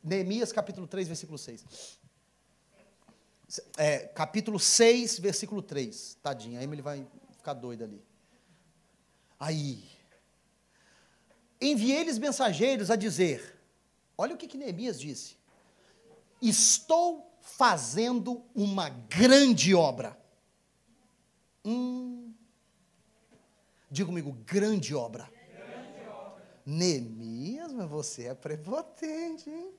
Neemias, capítulo 3, versículo 6. Capítulo 6, versículo 3. Tadinha, a Emily vai ficar doida ali. Aí, enviei-lhes mensageiros a dizer, olha o que Neemias disse, estou fazendo uma grande obra. Diga comigo, grande obra. Grande obra. Neemias, mas você é prepotente, hein?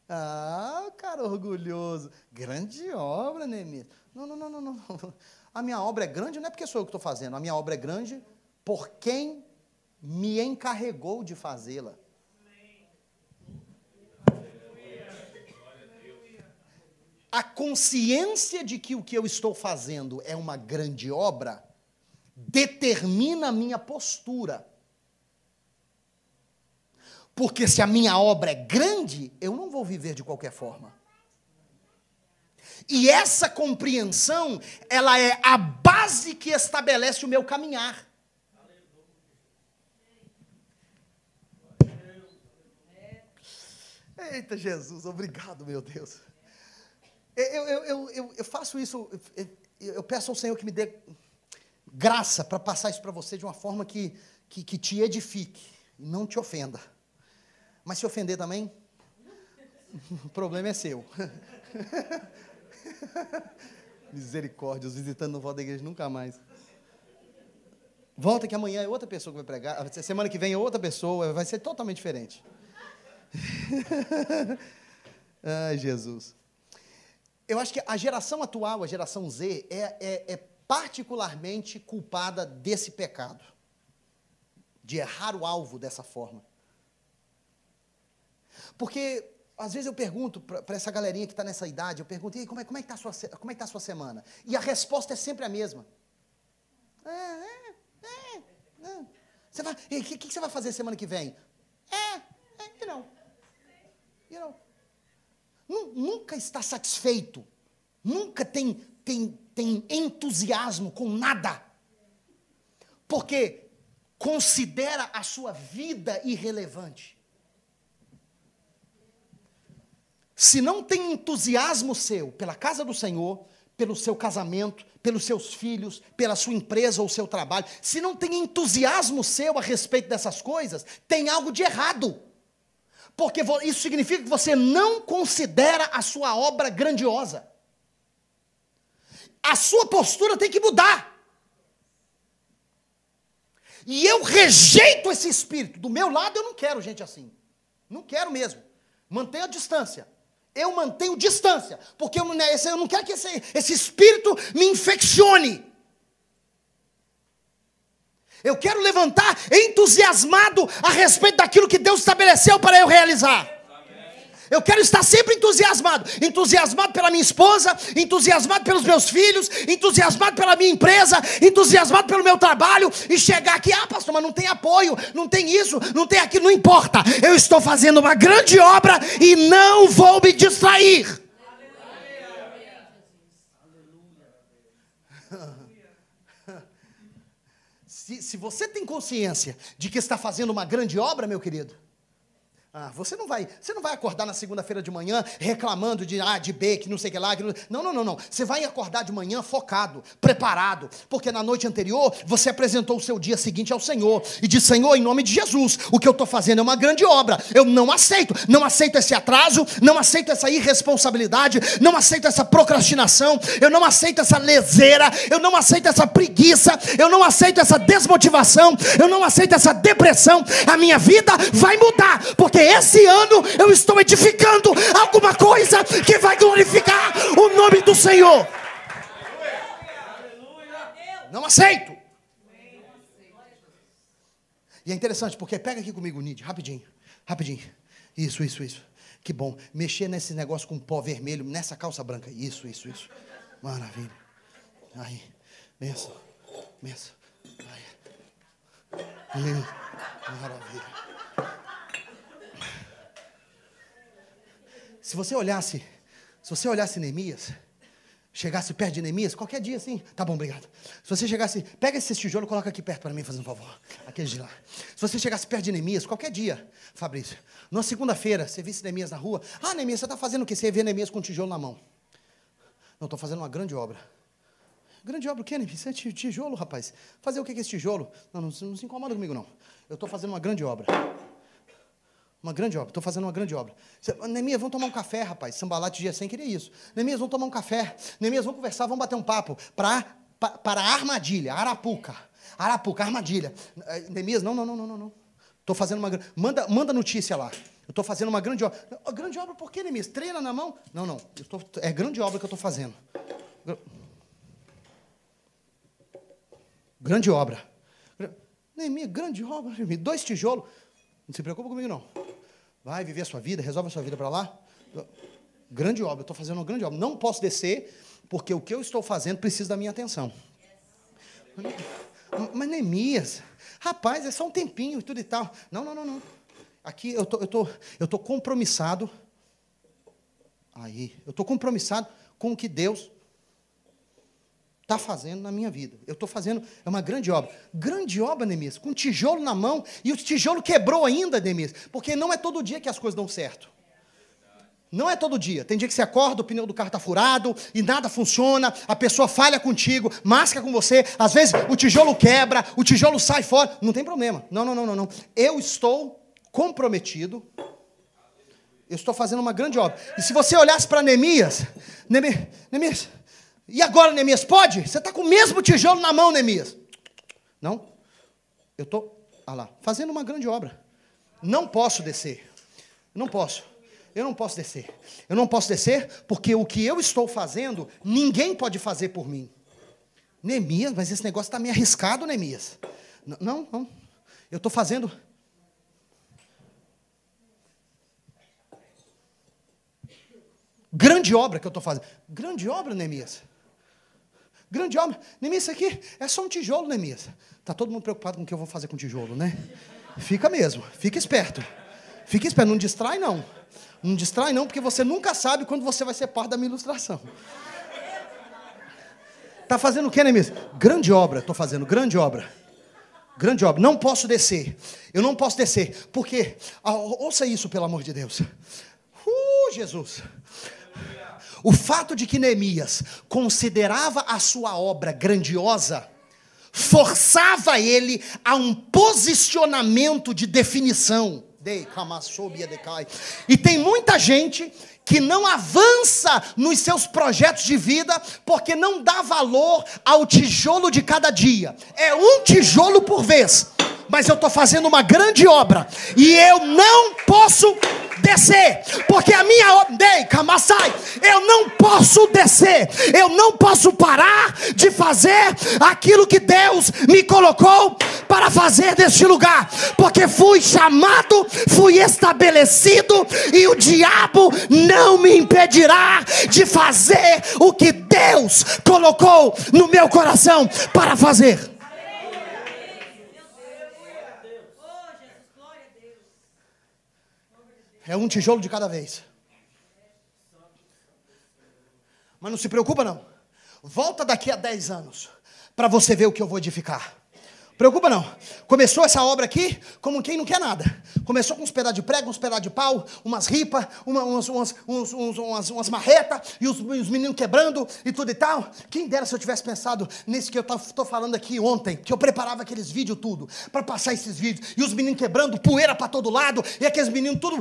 Ah, cara orgulhoso. Grande obra, Neemias. Não. A minha obra é grande não é porque sou eu que estou fazendo, a minha obra é grande por quem me encarregou de fazê-la. A consciência de que o que eu estou fazendo é uma grande obra determina a minha postura. Porque se a minha obra é grande, eu não vou viver de qualquer forma. E essa compreensão, ela é a base que estabelece o meu caminhar. Eita, Jesus, obrigado, meu Deus. Eu faço isso, eu peço ao Senhor que me dê graça para passar isso para você de uma forma que te edifique e não te ofenda. Mas se ofender também, o problema é seu. Misericórdia, os visitantes não voltam da igreja nunca mais. Volta que amanhã é outra pessoa que vai pregar, semana que vem é outra pessoa, vai ser totalmente diferente. Ai, Jesus. Eu acho que a geração atual, a geração Z, é particularmente culpada desse pecado, de errar o alvo dessa forma. Porque, às vezes eu pergunto para essa galerinha que está nessa idade, eu pergunto, e aí, como é que está a sua semana? E a resposta é sempre a mesma. Você vai, o que você vai fazer semana que vem? Nunca está satisfeito, nunca tem entusiasmo com nada, porque considera a sua vida irrelevante. Se não tem entusiasmo seu pela casa do Senhor, pelo seu casamento, pelos seus filhos, pela sua empresa ou seu trabalho, se não tem entusiasmo seu a respeito dessas coisas, tem algo de errado. Porque isso significa que você não considera a sua obra grandiosa. A sua postura tem que mudar. E eu rejeito esse espírito. Do meu lado eu não quero gente assim. Não quero mesmo. Mantenha a distância. Eu mantenho distância. Porque eu não quero que esse espírito me infeccione. Eu quero levantar entusiasmado a respeito daquilo que Deus estabeleceu para eu realizar. Amém. Eu quero estar sempre entusiasmado. Entusiasmado pela minha esposa, entusiasmado pelos meus filhos, entusiasmado pela minha empresa, entusiasmado pelo meu trabalho. E chegar aqui, pastor, mas não tem apoio, não tem isso, não tem aquilo, não importa. Eu estou fazendo uma grande obra e não vou me distrair. Se você tem consciência de que está fazendo uma grande obra, meu querido, você não vai acordar na segunda-feira de manhã reclamando de A, de B, que não sei o que lá. Não. Você vai acordar de manhã focado, preparado, porque na noite anterior você apresentou o seu dia seguinte ao Senhor e disse: Senhor, em nome de Jesus, o que eu estou fazendo é uma grande obra. Eu não aceito esse atraso, não aceito essa irresponsabilidade, não aceito essa procrastinação, eu não aceito essa leseira, eu não aceito essa preguiça, eu não aceito essa desmotivação, eu não aceito essa depressão. A minha vida vai mudar, porque esse ano eu estou edificando alguma coisa que vai glorificar o nome do Senhor. Não aceito. E é interessante, porque pega aqui comigo, Nid, rapidinho. Isso. Que bom. Mexer nesse negócio com pó vermelho, nessa calça branca. Isso. Maravilha. Aí. Benção. Maravilha. Se você olhasse Neemias, chegasse perto de Neemias, qualquer dia assim, tá bom, obrigado. Se você chegasse, pega esse tijolo e coloca aqui perto para mim, fazendo um favor, aquele de lá. Se você chegasse perto de Neemias, qualquer dia, Fabrício, numa segunda-feira, você visse Neemias na rua, Neemias, você está fazendo o quê? Você vê Neemias com um tijolo na mão. Não, estou fazendo uma grande obra. Grande obra o quê, Neemias? Isso é tijolo, rapaz. Fazer o que é esse tijolo? Não se incomoda comigo, não. Eu estou fazendo uma grande obra. Estou fazendo uma grande obra. Neemias, vamos tomar um café, rapaz. Sambalate dia 100 queria isso. Neemias, vamos tomar um café. Neemias, vamos conversar, vamos bater um papo. Para a armadilha, Arapuca, armadilha. Neemias, não. Estou fazendo uma grande... Manda notícia lá. Eu estou fazendo uma grande obra. Grande obra por quê, Neemias? Treina na mão? Não. É grande obra que eu estou fazendo. Grande obra. Neemias, grande obra. 2 tijolos. Não se preocupa comigo, não. Vai viver a sua vida, resolve a sua vida para lá. Grande obra, eu estou fazendo uma grande obra. Não posso descer, porque o que eu estou fazendo precisa da minha atenção. Mas Neemias, rapaz, é só um tempinho e tudo e tal. Não. Aqui eu tô compromissado. Eu estou compromissado com o que Deus está fazendo na minha vida. Eu estou fazendo, é uma grande obra. Grande obra, Neemias, com tijolo na mão, e o tijolo quebrou ainda, Neemias, porque não é todo dia que as coisas dão certo. Não é todo dia. Tem dia que você acorda, o pneu do carro está furado, e nada funciona, a pessoa falha contigo, masca com você, às vezes o tijolo quebra, o tijolo sai fora, não tem problema. Não. Eu estou comprometido, eu estou fazendo uma grande obra. E se você olhasse para Neemias, e agora, Neemias, pode? Você está com o mesmo tijolo na mão, Neemias. Não, eu estou, fazendo uma grande obra. Não posso descer. Eu não posso descer, porque o que eu estou fazendo, ninguém pode fazer por mim. Neemias, mas esse negócio está meio arriscado, Neemias. Não. Eu estou fazendo... Grande obra que eu estou fazendo. Grande obra, Neemias. Grande obra. Neemias, isso aqui é só um tijolo, Neemias. Está todo mundo preocupado com o que eu vou fazer com tijolo, né? Fica mesmo. Fica esperto. Não distrai, não. Não distrai, não, porque você nunca sabe quando você vai ser parte da minha ilustração. Está fazendo o que, Neemias? Grande obra. Estou fazendo grande obra. Grande obra. Não posso descer. Eu não posso descer. Porque, ouça isso, pelo amor de Deus. Jesus. O fato de que Neemias considerava a sua obra grandiosa, forçava ele a um posicionamento de definição. E tem muita gente que não avança nos seus projetos de vida, porque não dá valor ao tijolo de cada dia. É um tijolo por vez. Mas eu estou fazendo uma grande obra, e eu não posso descer, porque a minha obra, eu não posso descer, eu não posso parar de fazer aquilo que Deus me colocou para fazer neste lugar, porque fui chamado, fui estabelecido, e o diabo não me impedirá de fazer o que Deus colocou no meu coração para fazer. É um tijolo de cada vez. Mas não se preocupa não. Volta daqui a 10 anos para você ver o que eu vou edificar. Preocupa não. Começou essa obra aqui como quem não quer nada. Começou com uns pedaços de prego, uns pedaços de pau, umas ripas, umas marretas, e os meninos quebrando e tudo e tal. Quem dera se eu tivesse pensado nesse que eu estou falando aqui ontem, que eu preparava aqueles vídeos tudo, para passar esses vídeos, e os meninos quebrando, poeira para todo lado, e aqueles meninos tudo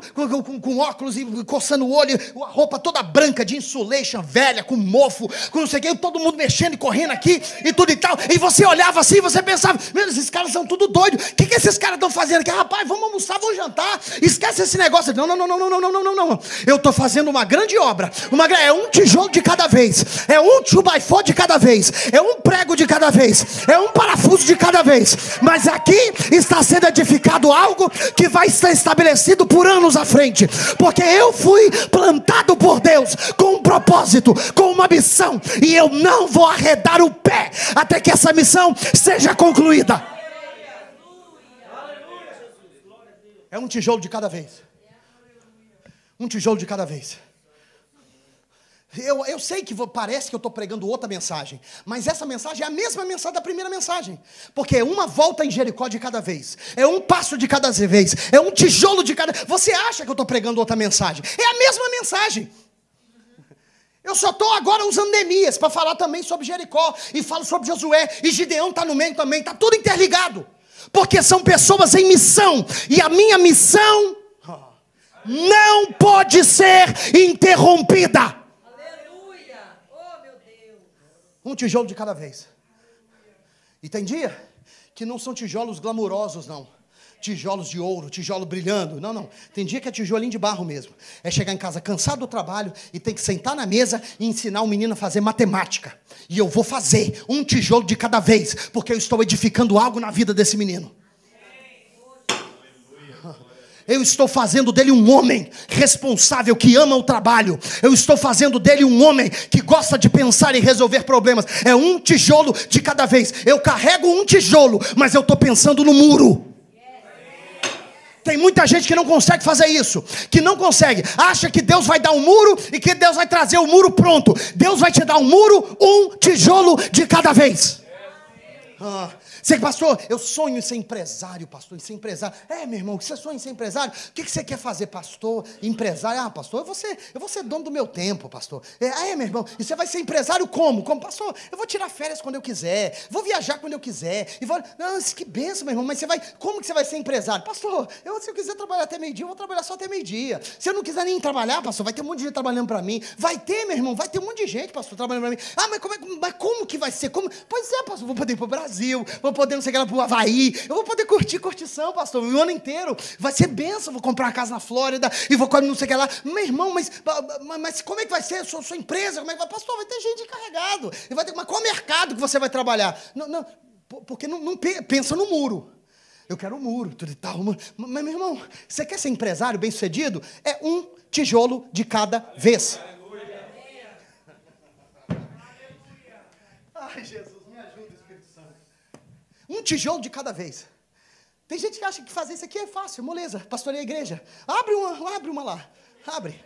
com óculos e coçando o olho, a roupa toda branca de insulation, velha, com mofo, com não sei o que, todo mundo mexendo e correndo aqui e tudo e tal. E você olhava assim, você pensava, meu, esses caras são tudo doidos. O que esses caras estão fazendo aqui? Rapaz, vamos almoçar, vamos jantar. Esquece esse negócio. Não. Eu estou fazendo uma grande obra. É um tijolo de cada vez. É um 2x4 de cada vez. É um prego de cada vez. É um parafuso de cada vez. Mas aqui está sendo edificado algo que vai ser estabelecido por anos à frente. Porque eu fui plantado por Deus com um propósito, com uma missão. E eu não vou arredar o pé até que essa missão seja concluída. É um tijolo de cada vez. Um tijolo de cada vez. Eu sei que parece que eu estou pregando outra mensagem, mas essa mensagem é a mesma mensagem da primeira mensagem, porque é uma volta em Jericó de cada vez, é um passo de cada vez, é um tijolo de cada. Você acha que eu estou pregando outra mensagem? É a mesma mensagem. Eu só estou agora usando Neemias para falar também sobre Jericó, e falo sobre Josué, e Gideão está no meio também, está tudo interligado, porque são pessoas em missão, e a minha missão não pode ser interrompida. Aleluia! Oh, meu Deus! Um tijolo de cada vez. E tem dia que não são tijolos glamurosos, não. Tijolos de ouro, tijolo brilhando. Não. Tem dia que é tijolinho de barro mesmo. É chegar em casa cansado do trabalho e tem que sentar na mesa e ensinar o menino a fazer matemática. E eu vou fazer um tijolo de cada vez, porque eu estou edificando algo na vida desse menino. Eu estou fazendo dele um homem responsável, que ama o trabalho. Eu estou fazendo dele um homem que gosta de pensar e resolver problemas. É um tijolo de cada vez. Eu carrego um tijolo, mas eu estou pensando no muro. Tem muita gente que não consegue fazer isso, que não consegue, acha que Deus vai dar um muro e que Deus vai trazer o muro pronto. Deus vai te dar um muro, um tijolo de cada vez. Você, pastor, eu sonho em ser empresário, pastor, em ser empresário. Meu irmão, você sonha em ser empresário? O que você quer fazer, pastor? Empresário? Pastor, eu vou ser dono do meu tempo, pastor. Meu irmão, e você vai ser empresário como? Como, pastor? Eu vou tirar férias quando eu quiser, vou viajar quando eu quiser. Que benção, meu irmão, mas como que você vai ser empresário? Pastor, se eu quiser trabalhar até meio-dia, eu vou trabalhar só até meio-dia. Se eu não quiser nem trabalhar, pastor, vai ter um monte de gente trabalhando para mim. Vai ter, meu irmão, vai ter um monte de gente, pastor, trabalhando para mim. Mas como que vai ser? Pois é, pastor, vou poder ir para o Brasil, vou poder não sei o que lá para o Havaí, eu vou poder curtição, pastor, o ano inteiro, vai ser bênção, vou comprar uma casa na Flórida, e vou comer não sei o que lá, meu irmão, mas como é que vai ser sua empresa, como é que vai, pastor, vai ter gente encarregado, mas qual mercado que você vai trabalhar? Porque não pensa no muro, eu quero um muro, tudo e tal, mas meu irmão, você quer ser empresário bem sucedido? É um tijolo de cada vez. Ai, Jesus. Um tijolo de cada vez. Tem gente que acha que fazer isso aqui é fácil, moleza, pastoreia a igreja. Abre uma lá. Abre.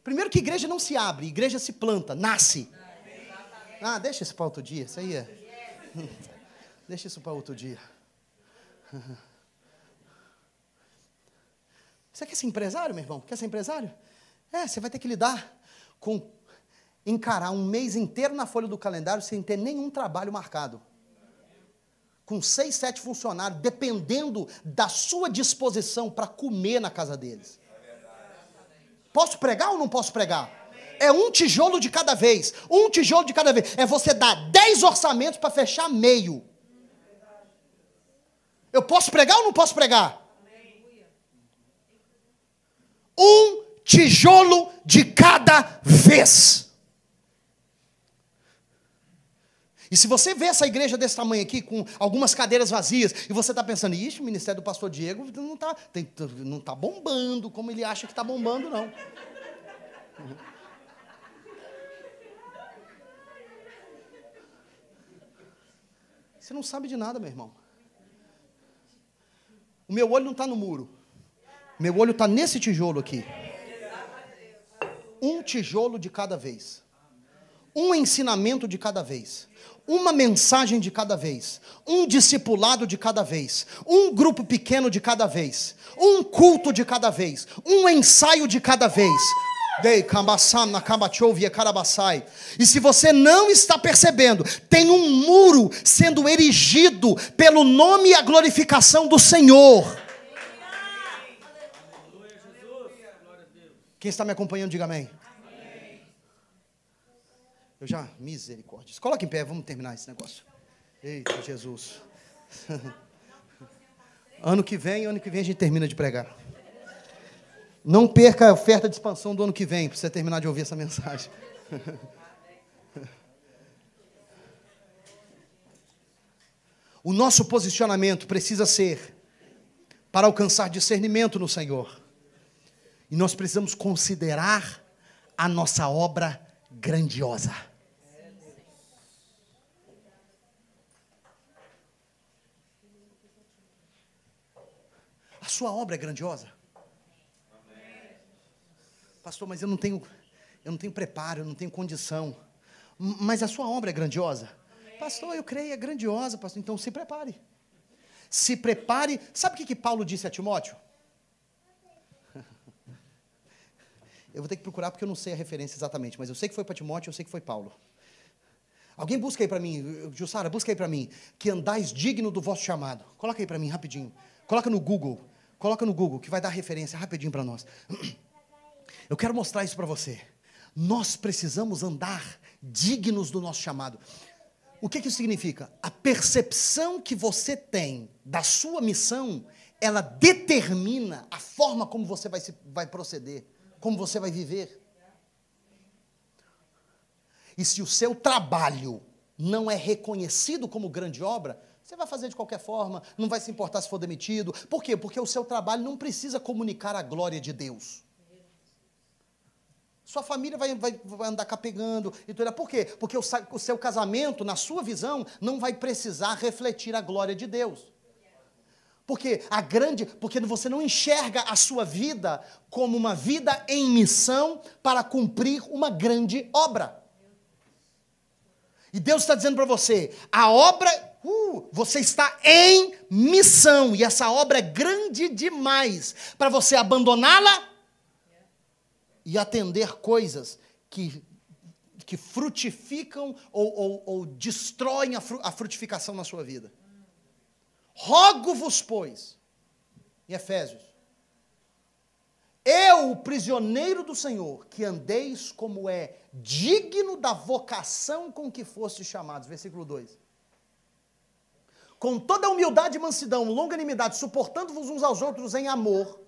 Primeiro que igreja não se abre, igreja se planta, nasce. Deixa isso para outro dia, isso aí é. Deixa isso para outro dia. Você quer ser empresário, meu irmão? Quer ser empresário? Você vai ter que lidar com encarar um mês inteiro na folha do calendário sem ter nenhum trabalho marcado. Com 6, 7 funcionários, dependendo da sua disposição para comer na casa deles. Posso pregar ou não posso pregar? É um tijolo de cada vez. Um tijolo de cada vez. É você dar 10 orçamentos para fechar meio. Eu posso pregar ou não posso pregar? Um tijolo de cada vez. E se você vê essa igreja desse tamanho aqui, com algumas cadeiras vazias, e você está pensando, ixi, o ministério do pastor Diego não está bombando como ele acha que está bombando, não. Você não sabe de nada, meu irmão. O meu olho não está no muro. Meu olho está nesse tijolo aqui. Um tijolo de cada vez. Um ensinamento de cada vez. Uma mensagem de cada vez. Um discipulado de cada vez. Um grupo pequeno de cada vez. Um culto de cada vez. Um ensaio de cada vez. E se você não está percebendo, tem um muro sendo erigido pelo nome e a glorificação do Senhor. Quem está me acompanhando, diga amém. Misericórdia. Coloca em pé, vamos terminar esse negócio. Eita, Jesus. Ano que vem a gente termina de pregar. Não perca a oferta de expansão do ano que vem, para você terminar de ouvir essa mensagem. O nosso posicionamento precisa ser para alcançar discernimento no Senhor. E nós precisamos considerar a nossa obra grandiosa. A sua obra é grandiosa? Pastor, mas eu não tenho preparo, eu não tenho condição. Mas a sua obra é grandiosa? Pastor, eu creio, é grandiosa, pastor. Então se prepare. Se prepare. Sabe o que Paulo disse a Timóteo? Eu vou ter que procurar porque eu não sei a referência exatamente, mas eu sei que foi para Timóteo, eu sei que foi Paulo. Alguém busca aí para mim, Jussara, busca aí para mim, que andais digno do vosso chamado. Coloca aí para mim, rapidinho. Coloca no Google, que vai dar referência rapidinho para nós. Eu quero mostrar isso para você. Nós precisamos andar dignos do nosso chamado. O que isso significa? A percepção que você tem da sua missão, ela determina a forma como você vai proceder, como você vai viver. E se o seu trabalho não é reconhecido como grande obra, você vai fazer de qualquer forma, não vai se importar se for demitido. Por quê? Porque o seu trabalho não precisa comunicar a glória de Deus. Sua família vai andar capegando. Por quê? Porque o seu casamento, na sua visão, não vai precisar refletir a glória de Deus. Porque você não enxerga a sua vida como uma vida em missão para cumprir uma grande obra. E Deus está dizendo para você, a obra, você está em missão, e essa obra é grande demais para você abandoná-la e atender coisas que frutificam ou destroem a frutificação na sua vida. Rogo-vos, pois, em Efésios, eu, o prisioneiro do Senhor, que andeis como é digno da vocação com que fostes chamados. Versículo 2. Com toda humildade e mansidão, longanimidade, suportando-vos uns aos outros em amor,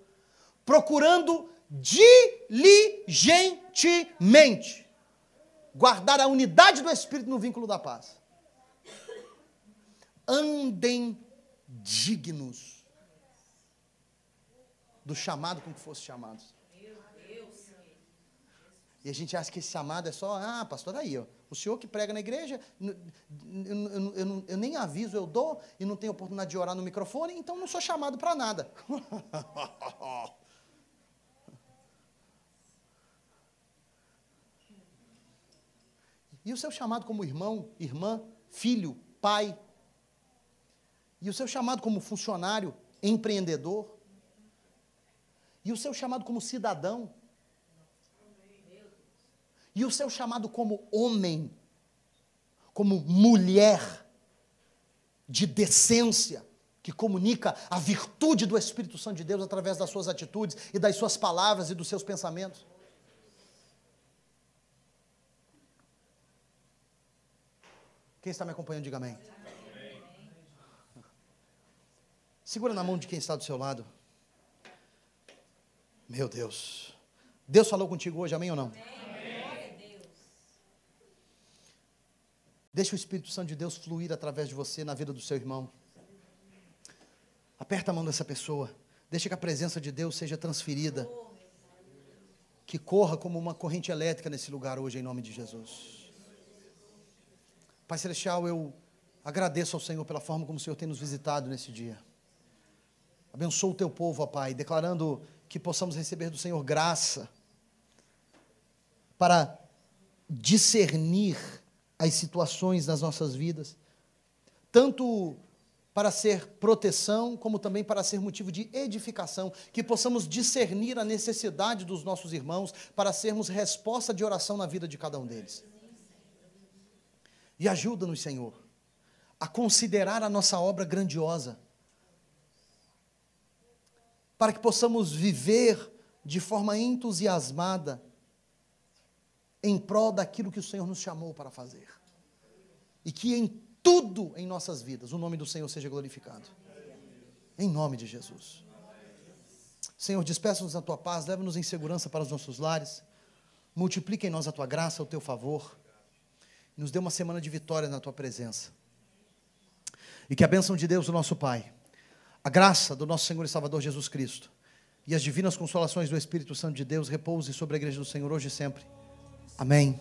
procurando diligentemente guardar a unidade do Espírito no vínculo da paz. Andem dignos do chamado com que fossem chamados. E a gente acha que esse chamado é só, pastor, aí, ó, o senhor que prega na igreja, eu nem aviso, eu dou, e não tenho oportunidade de orar no microfone, então não sou chamado para nada. E o seu chamado como irmão, irmã, filho, pai, e o seu chamado como funcionário, empreendedor, e o seu chamado como cidadão, e o seu chamado como homem, como mulher de decência, que comunica a virtude do Espírito Santo de Deus através das suas atitudes e das suas palavras e dos seus pensamentos. Quem está me acompanhando, diga amém. Segura na mão de quem está do seu lado. Meu Deus. Deus falou contigo hoje, amém ou não? Amém. Deixa o Espírito Santo de Deus fluir através de você na vida do seu irmão. Aperta a mão dessa pessoa. Deixa que a presença de Deus seja transferida. Que corra como uma corrente elétrica nesse lugar hoje, em nome de Jesus. Pai Celestial, eu agradeço ao Senhor pela forma como o Senhor tem nos visitado nesse dia. Abençoa o teu povo, ó Pai, declarando que possamos receber do Senhor graça para discernir as situações das nossas vidas, tanto para ser proteção, como também para ser motivo de edificação, que possamos discernir a necessidade dos nossos irmãos, para sermos resposta de oração na vida de cada um deles. E ajuda-nos, Senhor, a considerar a nossa obra grandiosa, para que possamos viver de forma entusiasmada, em prol daquilo que o Senhor nos chamou para fazer. E que em tudo em nossas vidas o nome do Senhor seja glorificado. Em nome de Jesus. Senhor, despeça-nos na tua paz, leva-nos em segurança para os nossos lares. Multiplica em nós a tua graça, o teu favor. Nos dê uma semana de vitória na tua presença. E que a bênção de Deus, o nosso Pai, a graça do nosso Senhor e Salvador Jesus Cristo e as divinas consolações do Espírito Santo de Deus repouse sobre a igreja do Senhor hoje e sempre. Amém.